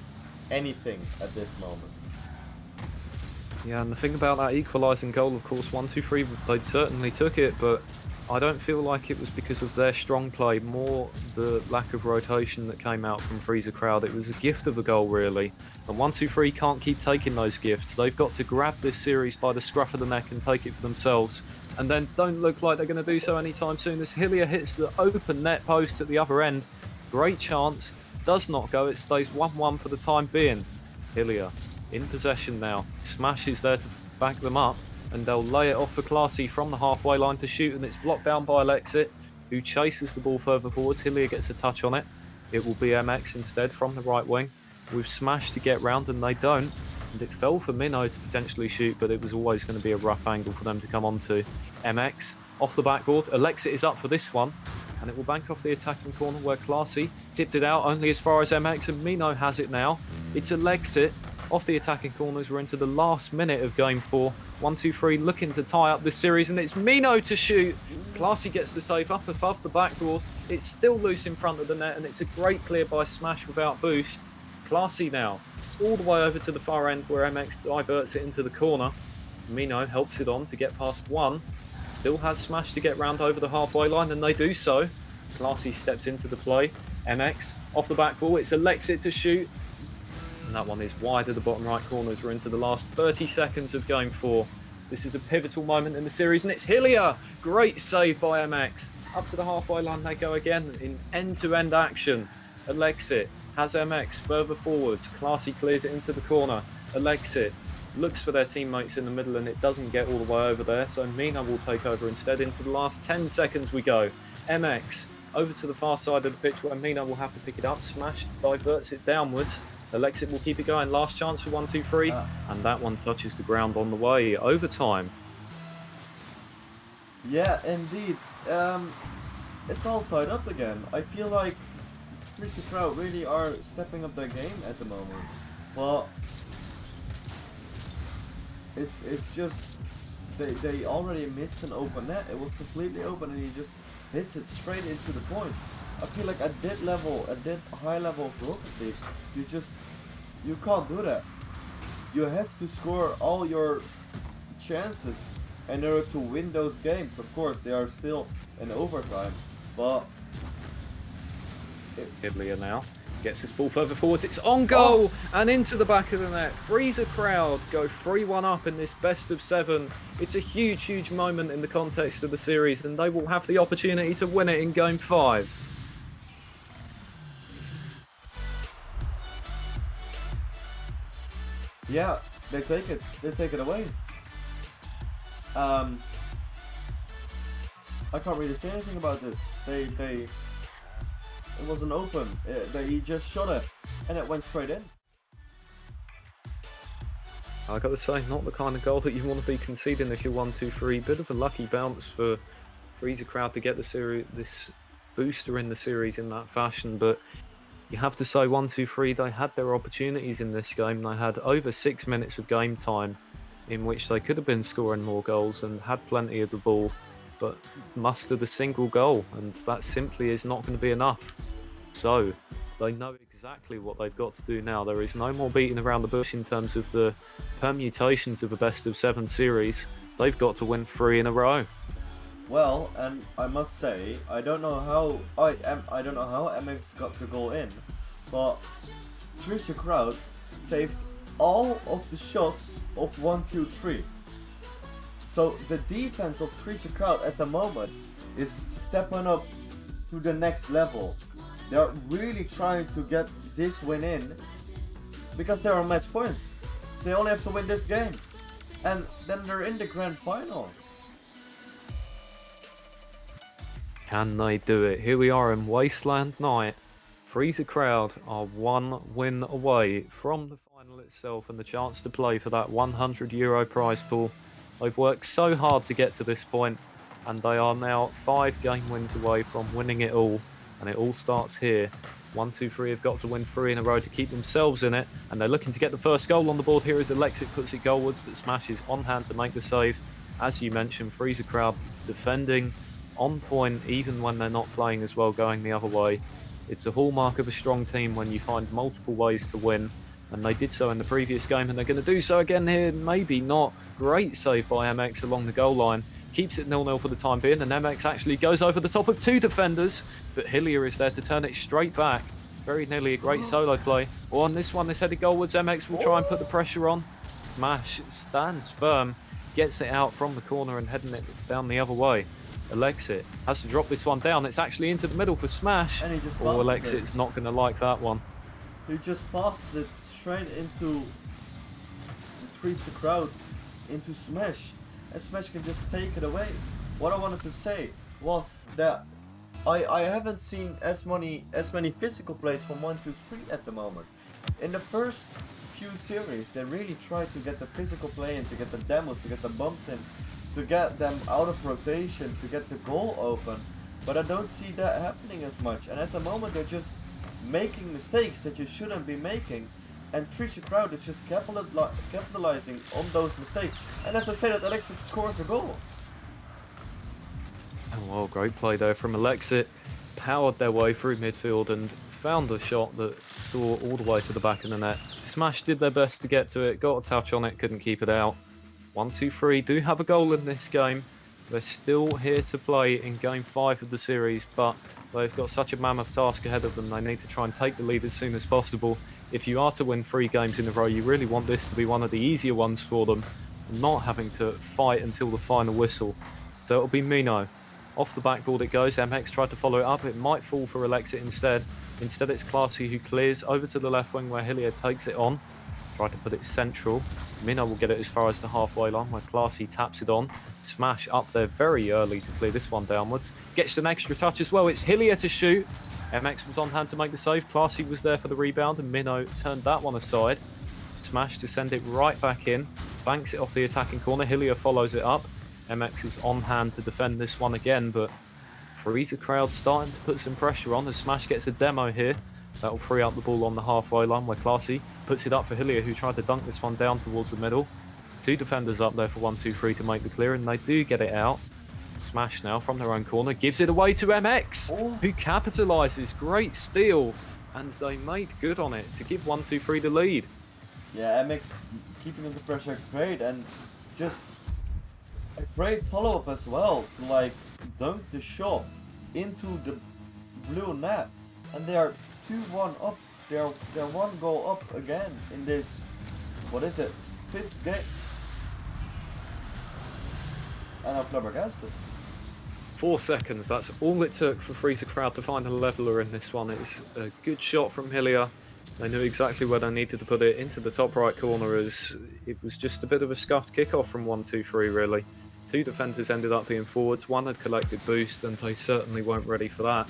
anything at this moment. Yeah, and the thing about that equalising goal, of course, 1-2-3, they certainly took it, but I don't feel like it was because of their strong play, more the lack of rotation that came out from Freezer Crowd. It was a gift of a goal, really. And 1-2-3 can't keep taking those gifts. They've got to grab this series by the scruff of the neck and take it for themselves. And then don't look like they're going to do so anytime soon as Hillier hits the open net post at the other end. Great chance. Does not go. It stays 1-1 for the time being. Hillier in possession now. Smash is there to back them up, and they'll lay it off for Classy from the halfway line to shoot, and it's blocked down by Alexit, who chases the ball further forwards. Hillier gets a touch on it. It will be MX instead from the right wing. With Smash to get round, and they don't. And it fell for Minnow to potentially shoot, but it was always going to be a rough angle for them to come onto. MX off the backboard. Alexit is up for this one, and it will bank off the attacking corner where Classy tipped it out only as far as MX, and Minnow has it now. It's Alexit off the attacking corners. We're into the last minute of game 4. 1-2-3 looking to tie up this series, and it's Minnow to shoot. Classy gets the save up above the backboard. It's still loose in front of the net, and it's a great clear by Smash without boost. Classy now all the way over to the far end where MX diverts it into the corner. Minnow helps it on to get past one. Still has Smash to get round over the halfway line, and they do so. Classy steps into the play. MX off the back ball. It's Alexit to shoot. And that one is wide of the bottom right corners. We're into the last 30 seconds of game 4. This is a pivotal moment in the series, and it's Hillier. Great save by MX. Up to the halfway line they go again in end-to-end action. Alexit has MX further forwards. Classy clears it into the corner. Alexit looks for their teammates in the middle, and it doesn't get all the way over there, so Mina will take over instead. Into the last 10 seconds we go. MX over to the far side of the pitch where Mina will have to pick it up. Smash diverts it downwards. Alexit will keep it going. Last chance for 1-2-3, and that one touches the ground on the way. Overtime. Yeah, indeed. It's all tied up again. I feel like Freezer Crowd really are stepping up their game at the moment. But it's just they already missed an open net. It was completely open, and he just hits it straight into the point. I feel like at that level, at that high level of Rocket League, you can't do that. You have to score all your chances in order to win those games. Of course, they are still in overtime, but Hillier now gets this ball further forwards. It's on goal and into the back of the net. Freezer Crowd go 3-1 up in this best of 7. It's a huge, huge moment in the context of the series, and they will have the opportunity to win it in game 5. yeah, they take it. They take it away. I can't really say anything about this. It wasn't open. He just shot it, and it went straight in. I got to say, not the kind of goal that you want to be conceding if you're 1-2-3. Bit of a lucky bounce for Freezer Crowd to get this booster in the series in that fashion, but you have to say 1-2-3, they had their opportunities in this game. They had over 6 minutes of game time in which they could have been scoring more goals and had plenty of the ball, but mustered a single goal, and that simply is not going to be enough. So they know exactly what they've got to do now. There is no more beating around the bush in terms of the permutations of a best of 7 series. They've got to win 3 in a row. Well, and I must say, I don't know how MX got the goal in, but Freezer Crowd saved all of the shots of 1-2-3. So the defense of Freezer Crowd at the moment is stepping up to the next level. They're really trying to get this win in because they're on match points. They only have to win this game, and then they're in the grand final. Can they do it? Here we are in Wasteland Night. Freezer Crowd are 1 win away from the final itself and the chance to play for that €100 prize pool. They've worked so hard to get to this point, and they are now 5 game wins away from winning it all. And it all starts here. 1-2-3 have got to win 3 in a row to keep themselves in it, and they're looking to get the first goal on the board here as Alexit puts it goalwards, but Smash is on hand to make the save. As you mentioned, Freezer Crowd defending on point even when they're not playing as well going the other way. It's a hallmark of a strong team when you find multiple ways to win, and they did so in the previous game, and they're going to do so again here. Maybe not. Great save by MX along the goal line. Keeps it 0-0 for the time being, and MX actually goes over the top of 2 defenders, but Hillier is there to turn it straight back. Very nearly a great solo play. Oh, on this one, this headed goalwards. MX will try and put the pressure on. Smash stands firm, gets it out from the corner and heading it down the other way. Alexit has to drop this one down. It's actually into the middle for Smash. And he just Oh, passes Alexit's not going to like that one. He just passes it straight into the trees the crowd, into Smash. And Smash can just take it away. What I wanted to say was that I haven't seen as many physical plays from 1-2-3 at the moment. In the first few series, they really tried to get the physical play in, to get the demos, to get the bumps in, to get them out of rotation, to get the goal open. But I don't see that happening as much. And at the moment, they're just making mistakes that you shouldn't be making. And Trisha Crowd is just capitalizing on those mistakes. And that's the play that Alexit scores a goal. Oh, well, great play there from Alexit. Powered their way through midfield and found a shot that saw all the way to the back of the net. Smash did their best to get to it, got a touch on it, couldn't keep it out. 1-2-3 do have a goal in this game. They're still here to play in game 5 of the series, but they've got such a mammoth task ahead of them. They need to try and take the lead as soon as possible. If you are to win 3 games in a row, you really want this to be one of the easier ones for them, not having to fight until the final whistle. So it'll be Mino. Off the backboard it goes. MX tried to follow it up. It might fall for Alexit instead. Instead, it's Classy who clears over to the left wing where Hillier takes it on. Tried to put it central. Mino will get it as far as the halfway line where Classy taps it on. Smash up there very early to clear this one downwards. Gets an extra touch as well. It's Hillier to shoot. MX was on hand to make the save. Classy was there for the rebound and Mino turned that one aside. Smash to send it right back in. Banks it off the attacking corner. Hillier follows it up. MX is on hand to defend this one again, but Freezer crowd starting to put some pressure on as Smash gets a demo here. That'll free up the ball on the halfway line where Classy puts it up for Hillier, who tried to dunk this one down towards the middle. 2 defenders up there for 1-2-3 to make the clear, and they do get it out. Smash now from their own corner, gives it away to MX, who capitalises. Great steal, and they made good on it to give 1-2-3 the lead. Yeah, MX keeping under pressure great, and just a great follow-up as well to like dunk the shot into the blue net, and they are 2-1 up. They're 1 goal up again in this, what is it, 5th game, and I'm flabbergasted. 4 seconds, that's all it took for Freezer Crowd to find a leveller in this one. It's a good shot from Hillier. They knew exactly where they needed to put it, into the top right corner, as it was just a bit of a scuffed kickoff from 1-2-3 really. 2 defenders ended up being forwards, 1 had collected boost, and they certainly weren't ready for that.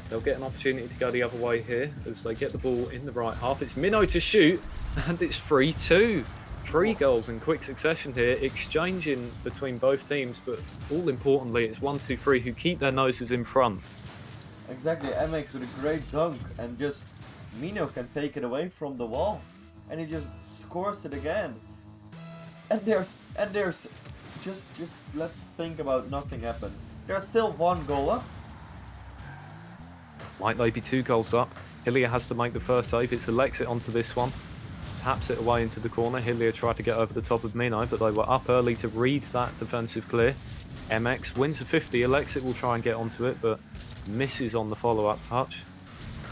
They'll get an opportunity to go the other way here as they get the ball in the right half. It's Mino to shoot, and it's 3-2. 3 goals in quick succession here, exchanging between both teams, but all importantly, it's 1-2-3 who keep their noses in front. Exactly, MX with a great dunk, and just Mino can take it away from the wall, and he just scores it again. And there's just let's think about nothing happened. There's still 1 goal up. Might they be 2 goals up? Hillier has to make the first save. It's Alexit onto this one. Taps it away into the corner. Hillier tried to get over the top of Mino, but they were up early to read that defensive clear. MX wins the 50. Alexit will try and get onto it, but misses on the follow-up touch.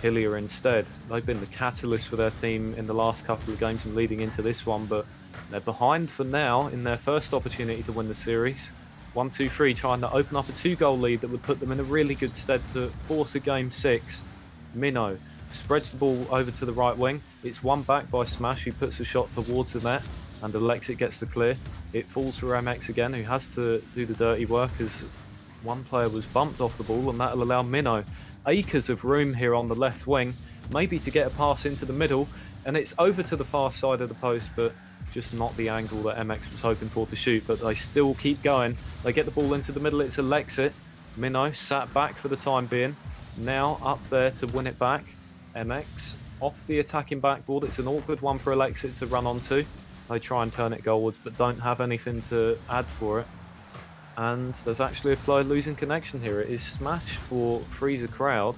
Hillier instead. They've been the catalyst for their team in the last couple of games and leading into this one, but they're behind for now in their first opportunity to win the series. 1-2-3 trying to open up a 2-goal lead that would put them in a really good stead to force a game 6. Mino spreads the ball over to the right wing. It's won back by Smash, who puts a shot towards the net, and Alexit gets the clear. It falls for MX again, who has to do the dirty work as one player was bumped off the ball, and that'll allow Mino acres of room here on the left wing, maybe to get a pass into the middle, and it's over to the far side of the post, but just not the angle that MX was hoping for to shoot. But they still keep going. They get the ball into the middle. It's Alexit. Mino sat back for the time being. Now up there to win it back. MX off the attacking backboard. It's an awkward one for Alexit to run onto. They try and turn it goalwards, but don't have anything to add for it. And there's actually a player losing connection here. It is Smash for Freezer Crowd.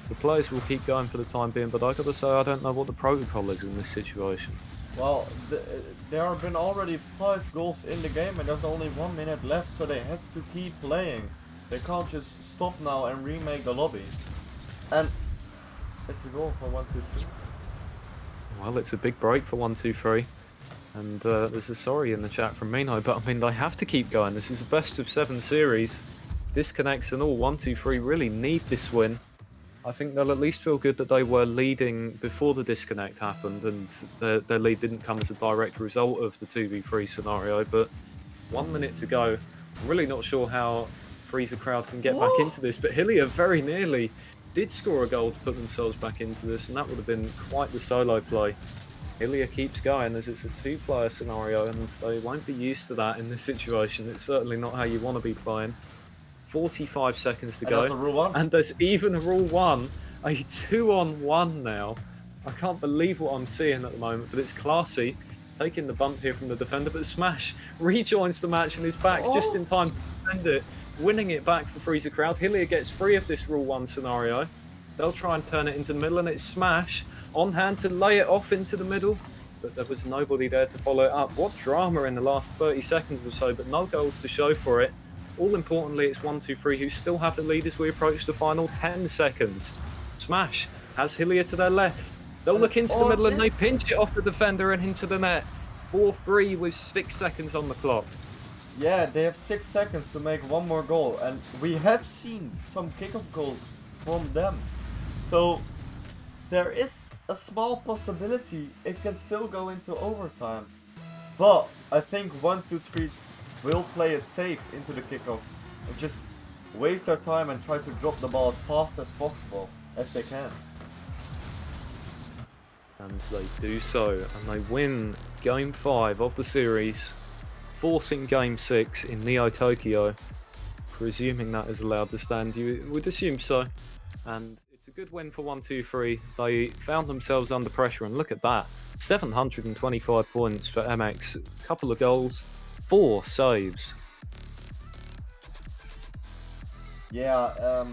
The players will keep going for the time being, but I gotta say, I don't know what the protocol is in this situation. Well, there have been already 5 goals in the game and there's only 1 minute left, so they have to keep playing. They can't just stop now and remake the lobby. And it's a goal for 1-2-3. Well, it's a big break for 1-2-3. And there's a sorry in the chat from Mino, but I mean, they have to keep going. This is a best of 7 series. Disconnects and all, 1-2-3 really need this win. I think they'll at least feel good that they were leading before the disconnect happened, and their lead didn't come as a direct result of the 2v3 scenario. But 1 minute to go. I'm really not sure how Freezer Crowd can get back into this, but Hillier very nearly did score a goal to put themselves back into this, and that would have been quite the solo play. Hillier keeps going as it's a 2-player scenario, and they won't be used to that in this situation. It's certainly not how you want to be playing. 45 seconds to And go. there's a rule 1. And there's even a rule 1, a 2-on-1 now. I can't believe what I'm seeing at the moment, but it's classy. Taking the bump here from the defender, but Smash rejoins the match and is back just in time to defend it, winning it back for Freezer Crowd. Hillier gets free of this rule 1 scenario. They'll try and turn it into the middle, and it's Smash on hand to lay it off into the middle, but there was nobody there to follow it up. What drama in the last 30 seconds or so, but no goals to show for it. All importantly, it's 1-2-3 who still have the lead as we approach the final 10 seconds. Smash has Hillier to their left. They'll look into the middle and they pinch it off the defender and into the net. 4-3 with 6 seconds on the clock. Yeah, they have 6 seconds to make one more goal, and we have seen some kickoff goals from them. So there is a small possibility it can still go into overtime. But I think 1-2-3 will play it safe into the kickoff and just waste their time and try to drop the ball as fast as possible as they can. And they do so, and they win Game 5 of the series, forcing Game 6 in Neo Tokyo. Presuming that is allowed to stand, you would assume so. And it's a good win for 1-2-3. They found themselves under pressure, and look at that. 725 points for MX, a couple of goals, 4 saves. Yeah,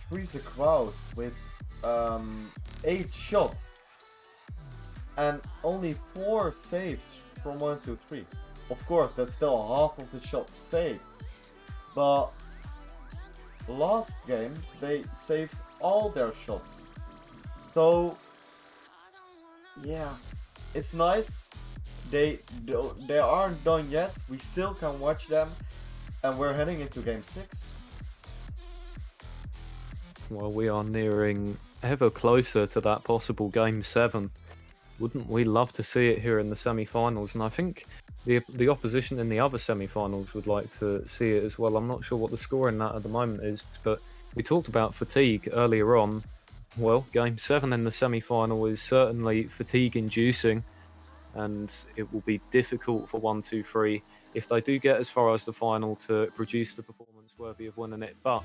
Freezer Crowd with 8 shots and only 4 saves from 1-2-3. Of course, that's still half of the shots saved, but last game they saved all their shots. So yeah, it's nice. They aren't done yet. We still can watch them, and we're heading into Game 6. Well, we are nearing ever closer to that possible Game 7. Wouldn't we love to see it here in the semi-finals? And I think the opposition in the other semi-finals would like to see it as well. I'm not sure what the score in that at the moment is, but we talked about fatigue earlier on. Well, Game 7 in the semi-final is certainly fatigue-inducing, and it will be difficult for 1-2-3 if they do get as far as the final to produce the performance worthy of winning it. But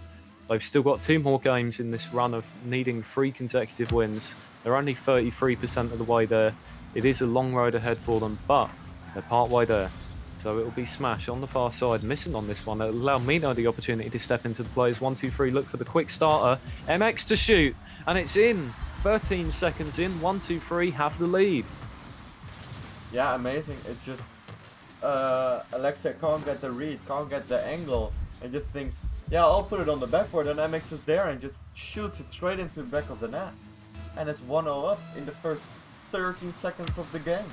they've still got 2 more games in this run of needing 3 consecutive wins. They're only 33% of the way there. It is a long road ahead for them, but they're part way there. So it will be Smash on the far side, missing on this one. It'll allow Mino the opportunity to step into the players. 1-2-3, look for the quick starter. MX to shoot, and it's in. 13 seconds in, 1-2-3 have the lead. Yeah, amazing. It's just Alexa can't get the read, can't get the angle, and just thinks, yeah, I'll put it on the backboard, and MX is there and just shoots it straight into the back of the net. And it's 1-0 up in the first 13 seconds of the game.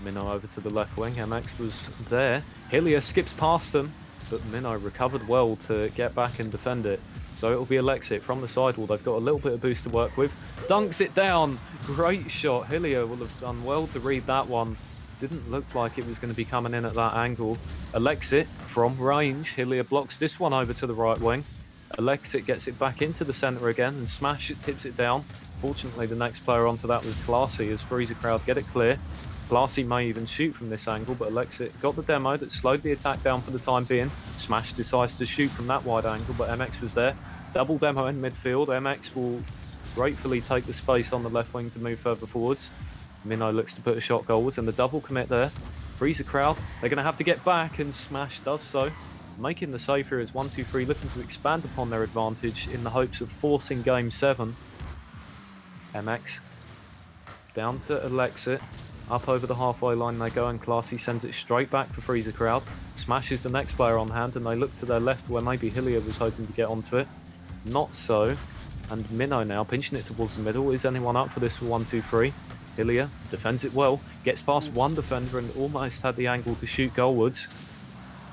Minnow over to the left wing, MX was there. Hillier skips past them, but Minnow recovered well to get back and defend it. So it'll be Alexit from the sidewall. They've got a little bit of boost to work with. Dunks it down. Great shot. Hillier will have done well to read that one. Didn't look like it was going to be coming in at that angle. Alexit from range. Hillier blocks this one over to the right wing. Alexit gets it back into the centre again, and Smash it tips it down. Fortunately, the next player onto that was Classy as Freezer Crowd get it clear. Classy may even shoot from this angle, but Alexit got the demo that slowed the attack down for the time being. Smash decides to shoot from that wide angle, but MX was there. Double demo in midfield. MX will gratefully take the space on the left wing to move further forwards. Minnow looks to put a shot goalwards, and the double commit there. Freezer Crowd, they're going to have to get back, and Smash does so, making the save here as 1-2-3 looking to expand upon their advantage in the hopes of forcing Game 7. MX down to Alexit. Up over the halfway line they go, and Classy sends it straight back for Freezer Crowd. Smash is the next player on hand, and they look to their left where maybe Hillier was hoping to get onto it. Not so. And Minnow now pinching it towards the middle. Is anyone up for this for 1-2-3? Hillier defends it well, gets past one defender and almost had the angle to shoot goalwards.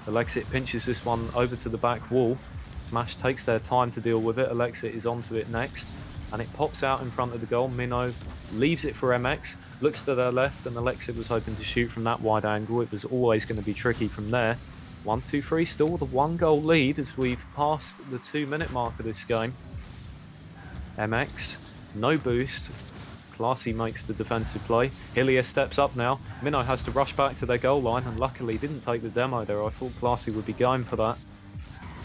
Alexit pinches this one over to the back wall. Smash takes their time to deal with it. Alexit is onto it next, and it pops out in front of the goal. Minnow leaves it for MX, looks to their left, and Alexit was hoping to shoot from that wide angle. It was always going to be tricky from there. 1-2-3 still with a 1-goal lead as we've passed the 2-minute mark of this game. MX, no boost. Classy makes the defensive play. Hillier steps up now. Minnow has to rush back to their goal line, and luckily didn't take the demo there. I thought Classy would be going for that.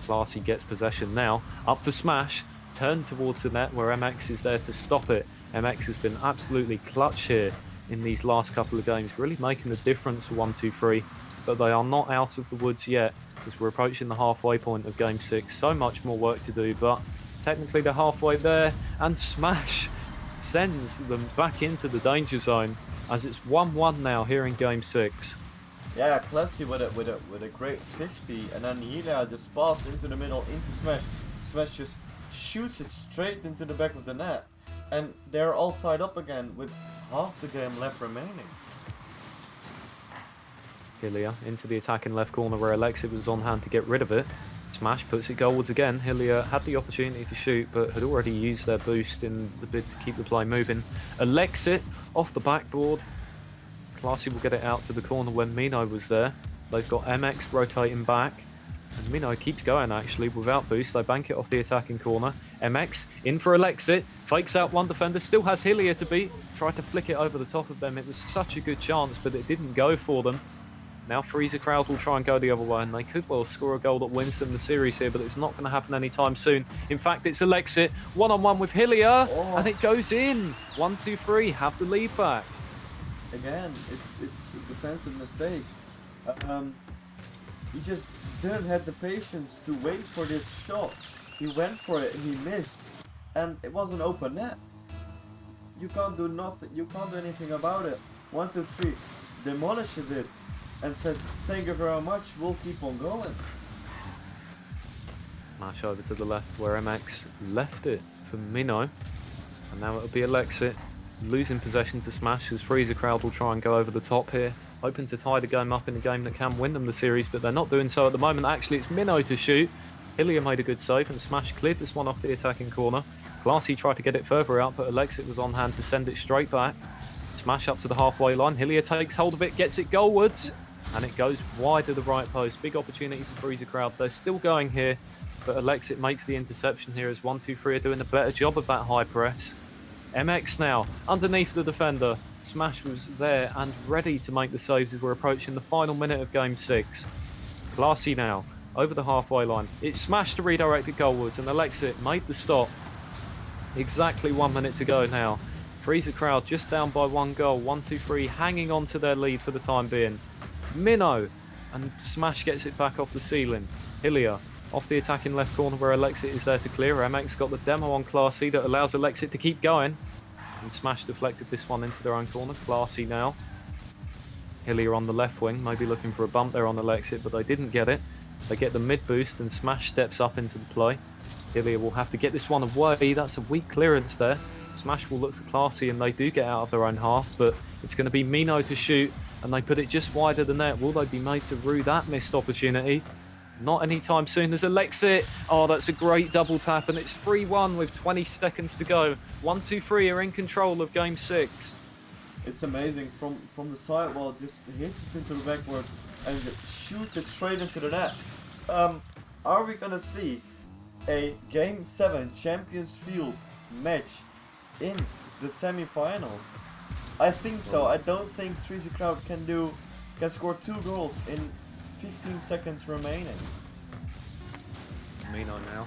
Classy gets possession now. Up for Smash. Turned towards the net where MX is there to stop it. MX has been absolutely clutch here in these last couple of games, really making the difference for 1-2-3. But they are not out of the woods yet as we're approaching the halfway point of Game 6. So much more work to do, but technically they're halfway there, and Smash sends them back into the danger zone as it's 1-1 now here in Game 6. Yeah, Classy with a great 50, and then Hila just passes into the middle into Smash. Smash just shoots it straight into the back of the net, and they're all tied up again with half the game left remaining. Hillier into the attacking left corner where Alexit was on hand to get rid of it. Smash puts it goalwards again. Hillier had the opportunity to shoot, but had already used their boost in the bid to keep the play moving. Alexit off the backboard. Classy will get it out to the corner when Minnow was there. They've got MX rotating back, and Minnow keeps going actually without boost. They bank it off the attacking corner. MX in for Alexit, fakes out one defender, still has Hillier to beat. Tried to flick it over the top of them. It was such a good chance, but it didn't go for them. Now Freezer Crowd will try and go the other way, and they could well score a goal that wins them the series here, but it's not going to happen anytime soon. In fact, it's Alexit, one-on-one with Hillier, and it goes in. 1-2-3, have the lead back. Again, it's a defensive mistake. He just didn't have the patience to wait for this shot. He went for it and he missed, and it was an open net. You can't do nothing. You can't do anything about it. 1-2-3 demolishes it and says, "Thank you very much. We'll keep on going." Mash over to the left where MX left it for Minnow, and now it'll be Alexit losing possession to Smash as Freezer Crowd will try and go over the top here, hoping to tie the game up in a game that can win them the series, but they're not doing so at the moment. Actually, it's Minnow to shoot. Hillier made a good save, and Smash cleared this one off the attacking corner. Classy tried to get it further out, but Alexit was on hand to send it straight back. Smash up to the halfway line. Hillier takes hold of it, gets it goalwards, and it goes wide of the right post. Big opportunity for Freezer Crowd. They're still going here, but Alexit makes the interception here as 1-2-3 are doing a better job of that high press. MX now, underneath the defender. Smash was there and ready to make the saves as we're approaching the final minute of Game 6. Classy now, over the halfway line. It's Smash to redirect it goalwards, and Alexit made the stop. Exactly 1 minute to go now. Freezer Crowd just down by 1 goal. 1-2-3 hanging on to their lead for the time being. Minnow, and Smash gets it back off the ceiling. Hillier off the attacking left corner where Alexit is there to clear. MX got the demo on Classy that allows Alexit to keep going, and Smash deflected this one into their own corner. Classy now. Hillier on the left wing, maybe looking for a bump there on Alexit, but they didn't get it. They get the mid boost, and Smash steps up into the play. Hillier will have to get this one away. That's a weak clearance there. Smash will look for Classy, and they do get out of their own half, but it's going to be Minnow to shoot, and they put it just wide of the net. Will they be made to rue that missed opportunity? Not anytime soon. There's Alexit. Oh, that's a great double tap, and it's 3-1 with 20 seconds to go. 1-2-3 are in control of Game 6. It's amazing. From the sidewall, just hits it into the backward and shoots it straight into the net. Are we gonna see a Game 7 Champions Field match in the semi-finals? I think so. I don't think Freezer Crowd can score 2 goals in 15 seconds remaining. Minnow now.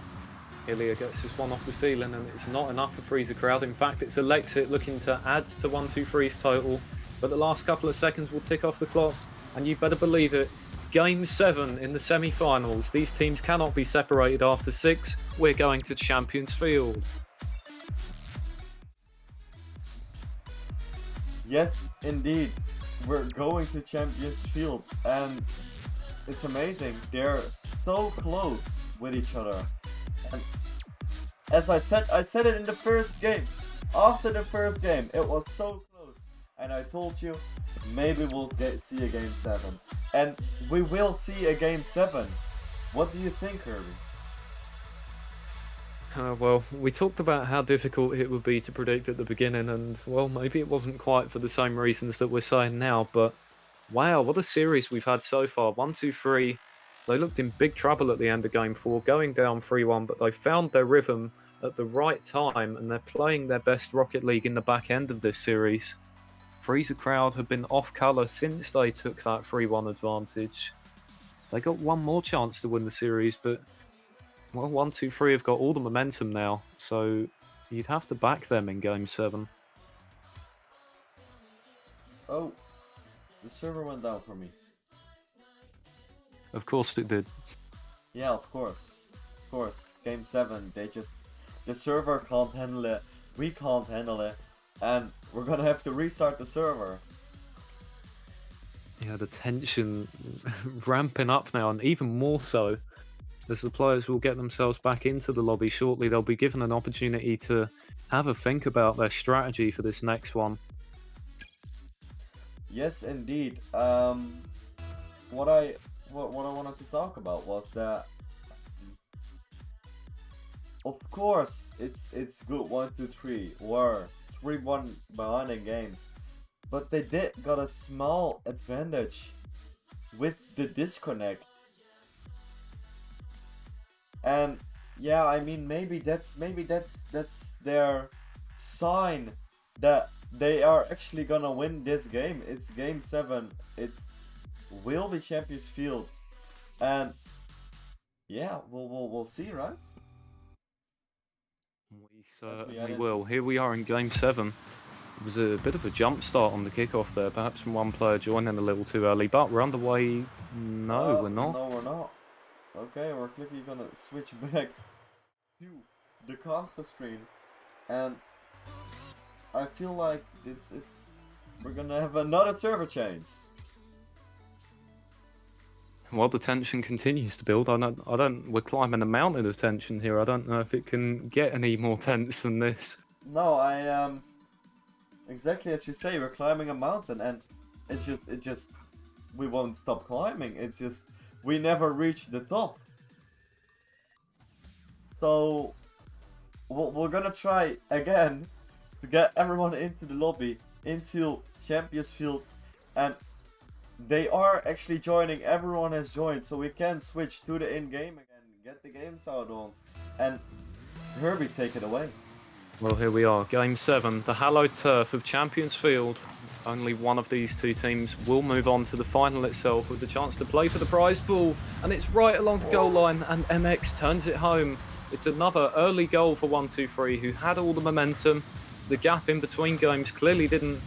Hillier gets this one off the ceiling, and it's not enough for Freezer Crowd. In fact, it's Alexit looking to add to 1-2-3's total, but the last couple of seconds will tick off the clock. And you better believe it, Game 7 in the semi-finals. These teams cannot be separated after 6. We're going to Champions Field. Yes, indeed. We're going to Champions Field, and it's amazing. They're so close with each other. And as I said it in the first game. After the first game, it was so close. And I told you, maybe we'll see a Game 7. And we will see a Game 7. What do you think, Herbie? Well, we talked about how difficult it would be to predict at the beginning, and well, maybe it wasn't quite for the same reasons that we're saying now, but wow, what a series we've had so far. 1, 2, 3. They looked in big trouble at the end of Game 4, going down 3-1, but they found their rhythm at the right time, and they're playing their best Rocket League in the back end of this series. Freezer Crowd have been off colour since they took that 3-1 advantage. They got one more chance to win the series, but well, 1, 2, 3 have got all the momentum now, so you'd have to back them in Game 7. Oh, the server went down for me. Of course it did. Yeah, of course. Of course. Game 7, the server can't handle it, we can't handle it, and we're gonna have to restart the server. Yeah, the tension ramping up now, and even more so as the players will get themselves back into the lobby shortly. They'll be given an opportunity to have a think about their strategy for this next one. Yes, indeed. What I wanted to talk about was that, of course, it's good 1, 2, 3. We're 3-1 behind in games, but they did got a small advantage with the disconnect. And yeah, I mean, maybe that's their sign that they are actually gonna win this game. It's Game 7. It will be Champions Field, and yeah, we'll see, right? We certainly will. Here we are in Game 7. It was a bit of a jump start on the kickoff there, perhaps from one player joining a little too early, but we're underway. No, we're not. No, we're not. Okay, we're quickly gonna switch back to the caster screen, and I feel like we're gonna have another server change. Well, the tension continues to build. We're climbing a mountain of tension here. I don't know if it can get any more tense than this. No, exactly as you say, we're climbing a mountain, and it just we won't stop climbing. It's just we never reach the top. So we're gonna try again to get everyone into the lobby, into Champions Field, and they are actually joining. Everyone has joined, so we can switch to the in-game again, get the game sound on, and Herbie, take it away. Well, here we are, Game 7, the hallowed turf of Champions Field. Only one of these two teams will move on to the final itself with the chance to play for the prize pool. And it's right along the goal line, and MX turns it home. It's another early goal for 1, 2, 3, who had all the momentum. The gap in between games clearly didn't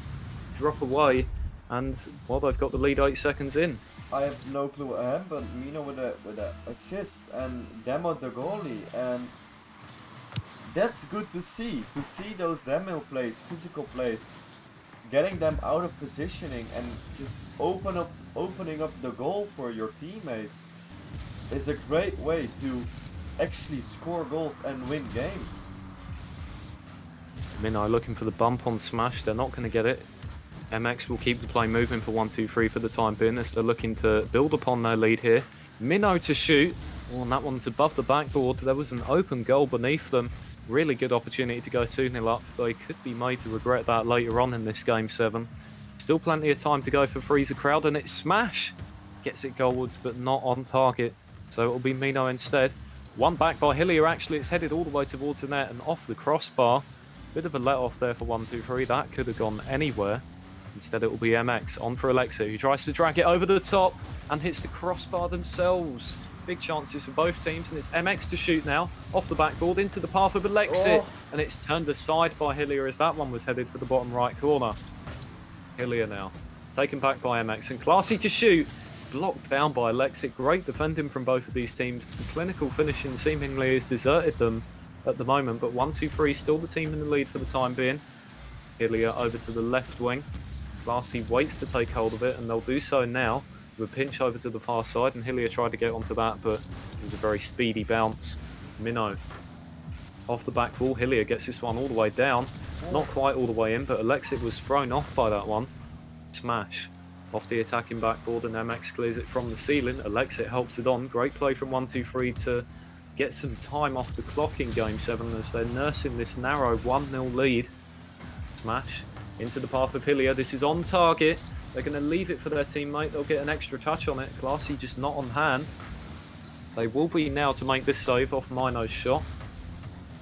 drop away. And, well, they've got the lead 8 seconds in. I have no clue what happened, but Mino with a assist and Demo the goalie, and that's good to see those demo plays, physical plays, getting them out of positioning and just opening up the goal for your teammates is a great way to actually score goals and win games. Minnow looking for the bump on Smash, they're not going to get it. MX will keep the play moving for 1, 2, 3 for the time being as they're looking to build upon their lead here. Minnow to shoot, and that one's above the backboard. There was an open goal beneath them. Really good opportunity to go 2-0 up. They could be made to regret that later on in this Game 7. Still plenty of time to go for Freezer Crowd, and it's Smash. Gets it goalwards, but not on target. So it'll be Mino instead. One back by Hillier, actually. It's headed all the way towards the net and off the crossbar. Bit of a let-off there for 1, 2, 3. That could have gone anywhere. Instead, it will be MX on for Alexia, who tries to drag it over the top and hits the crossbar themselves. Big chances for both teams, and it's MX to shoot now. Off the backboard into the path of Alexia, and it's turned aside by Hillier as that one was headed for the bottom right corner. Hillier now Taken back by MX and Classy to shoot. Blocked down by Alexit. Great defending from both of these teams. The clinical finishing seemingly has deserted them at the moment, but 1-2-3 still the team in the lead for the time being. Hillier over to the left wing. Classy waits to take hold of it, and they'll do so now. With a pinch over to the far side, and Hillier tried to get onto that, but it was a very speedy bounce. Minnow off the back wall. Hillier gets this one all the way down. Not quite all the way in, but Alexit was thrown off by that one. Smash off the attacking backboard, and MX clears it from the ceiling. Alexit helps it on. Great play from 1-2-3 to get some time off the clock in Game 7 as they're nursing this narrow 1-0 lead. Smash into the path of Hillier. This is on target. They're going to leave it for their teammate. They'll get an extra touch on it. Classy just not on hand. They will be now to make this save off Mino's shot.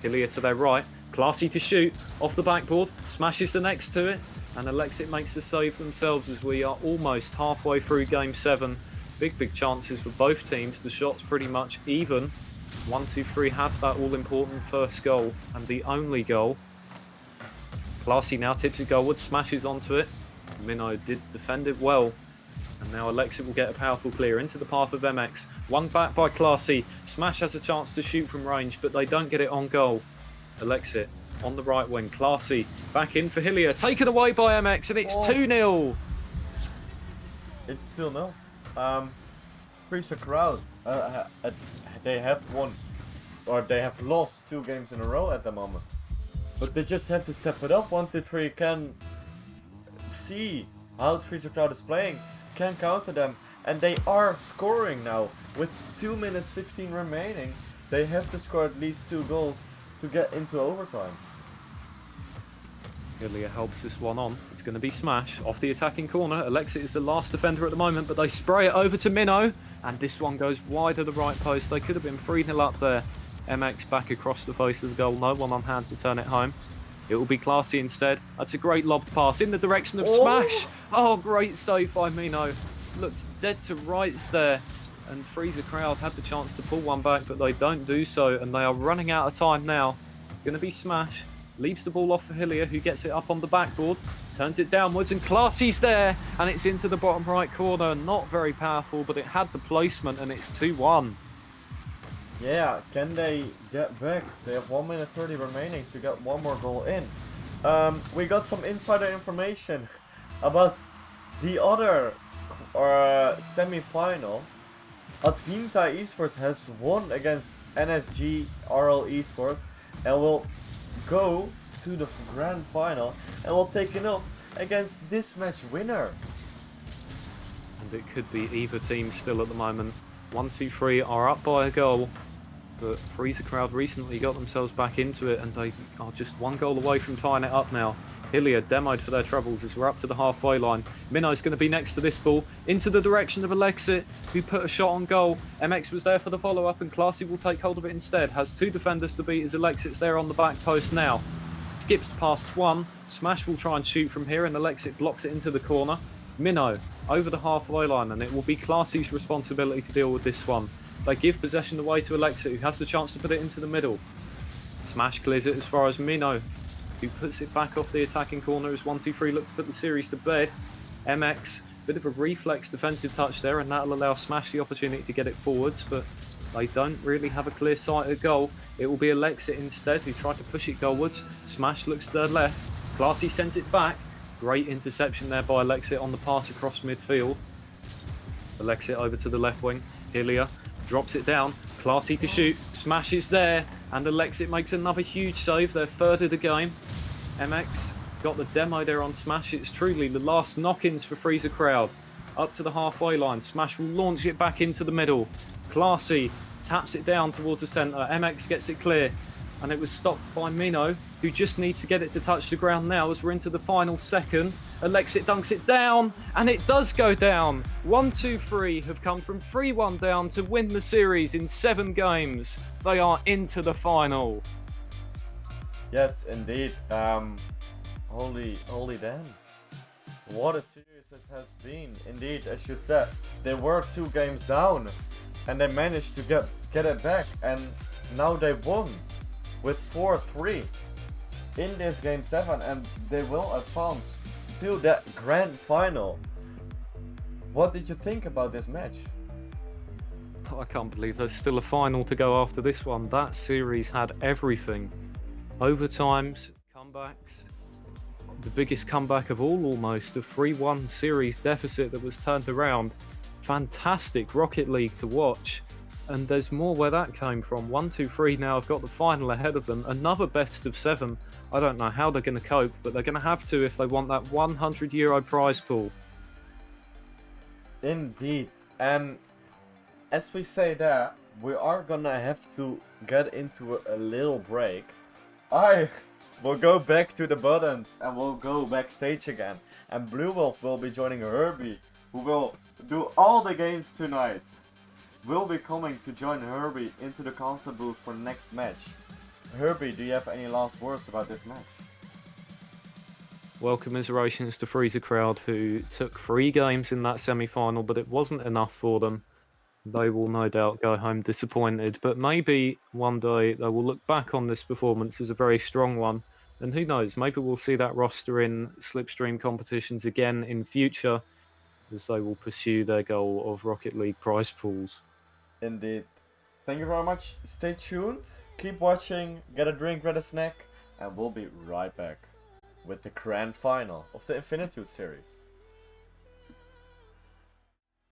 Hillier to their right. Classy to shoot off the backboard. Smashes the next to it. And Alexit makes the save themselves as we are almost halfway through Game 7. Big chances for both teams. The shot's pretty much even. 1-2-3 have that all-important first goal and the only goal. Classy now tips it goalward, smashes onto it. Minnow did defend it well. And now Alexit will get a powerful clear into the path of MX. One back by Classy. Smash has a chance to shoot from range, but they don't get it on goal. Alexit on the right wing. Classy back in for Hillier. Taken away by MX, and it's 2-0. It's still no. Freezer Crowd. They have won, or they have lost 2 games in a row at the moment. But they just have to step it up. 1-2-3 can see how Freezer Crowd is playing, can counter them, and they are scoring now. With 2 minutes 15 remaining, they have to score at least 2 goals to get into overtime. Hillier helps this one on. It's going to be Smash off the attacking corner. Alexit is the last defender at the moment, but they spray it over to Minnow, and this one goes wide of the right post. They could have been 3-0 up there. MX back across the face of the goal. No one on hand to turn it home. It will be Classy instead. That's a great lobbed pass in the direction of Smash. Oh, great save by Minnow. Looks dead to rights there. And Freezer Crowd had the chance to pull one back, but they don't do so, and they are running out of time now. Going to be Smash. Leaves the ball off for Hillier, who gets it up on the backboard, turns it downwards, and Classy's there, and it's into the bottom right corner. Not very powerful, but it had the placement, and it's 2-1. Yeah, can they get back? They have 1 minute 30 remaining to get one more goal in. We got some insider information about the other semi-final. Advinta Esports has won against NSG RL Esports and will go to the grand final and will take it up against this match winner. And it could be either team still at the moment. 1-2-3 are up by a goal, but Freezer Crowd recently got themselves back into it, and they are just 1 goal away from tying it up now. Hillier demoed for their troubles as we're up to the halfway line. Minnow's going to be next to this ball, into the direction of Alexit, who put a shot on goal. MX was there for the follow-up, and Classy will take hold of it instead. Has 2 defenders to beat as Alexit's there on the back post now. Skips past 1. Smash will try and shoot from here, and Alexit blocks it into the corner. Minnow over the halfway line, and it will be Classy's responsibility to deal with this one. They give possession away to Alexit, who has the chance to put it into the middle. Smash clears it as far as Minnow, who puts it back off the attacking corner as 1-2-3 look to put the series to bed. MX, bit of a reflex defensive touch there, and that'll allow Smash the opportunity to get it forwards, but they don't really have a clear sight of goal. It will be Alexit instead, who tried to push it goalwards. Smash looks to their left. Classy sends it back. Great interception there by Alexit on the pass across midfield. Alexit over to the left wing. Hillier drops it down. Classy to shoot. Smash is there. And Alexit makes another huge save. Their 3rd of the game. MX got the demo there on Smash. It's truly the last knock-ins for Freezer Crowd. Up to the halfway line. Smash will launch it back into the middle. Classy taps it down towards the centre. MX gets it clear. And it was stopped by Minnow, who just needs to get it to touch the ground now as we're into the final second. Alexit dunks it down, and it does go down. 1-2-3 have come from 3-1 down to win the series in 7 games. They are into the final. Yes, indeed. Holy damn. What a series it has been. Indeed, as you said, they were 2 games down, and they managed to get it back, and now they won with 4-3 in this game 7, and they will advance to that grand final. What did you think about this match? I can't believe there's still a final to go after this one. That series had everything. Overtimes, comebacks, the biggest comeback of all almost, a 3-1 series deficit that was turned around. Fantastic Rocket League to watch. And there's more where that came from. 1, 2, 3 now have got the final ahead of them. Another best of 7. I don't know how they're going to cope, but they're going to have to if they want that €100 prize pool. Indeed. And as we say that, we are gonna have to get into a little break. I will go back to the buttons and we'll go backstage again. And Blue Wolf will be joining Herbie, who will do all the games tonight. Will be coming to join Herbie into the console booth for the next match. Herbie, do you have any last words about this match? Well, commiserations to Freezer Crowd, who took 3 games in that semi-final, but it wasn't enough for them. They will no doubt go home disappointed, but maybe one day they will look back on this performance as a very strong one. And who knows, maybe we'll see that roster in Slipstream competitions again in future as they will pursue their goal of Rocket League prize pools. Indeed. Thank you very much. Stay tuned, keep watching, get a drink, get a snack, and we'll be right back with the grand final of the Infinitude Series.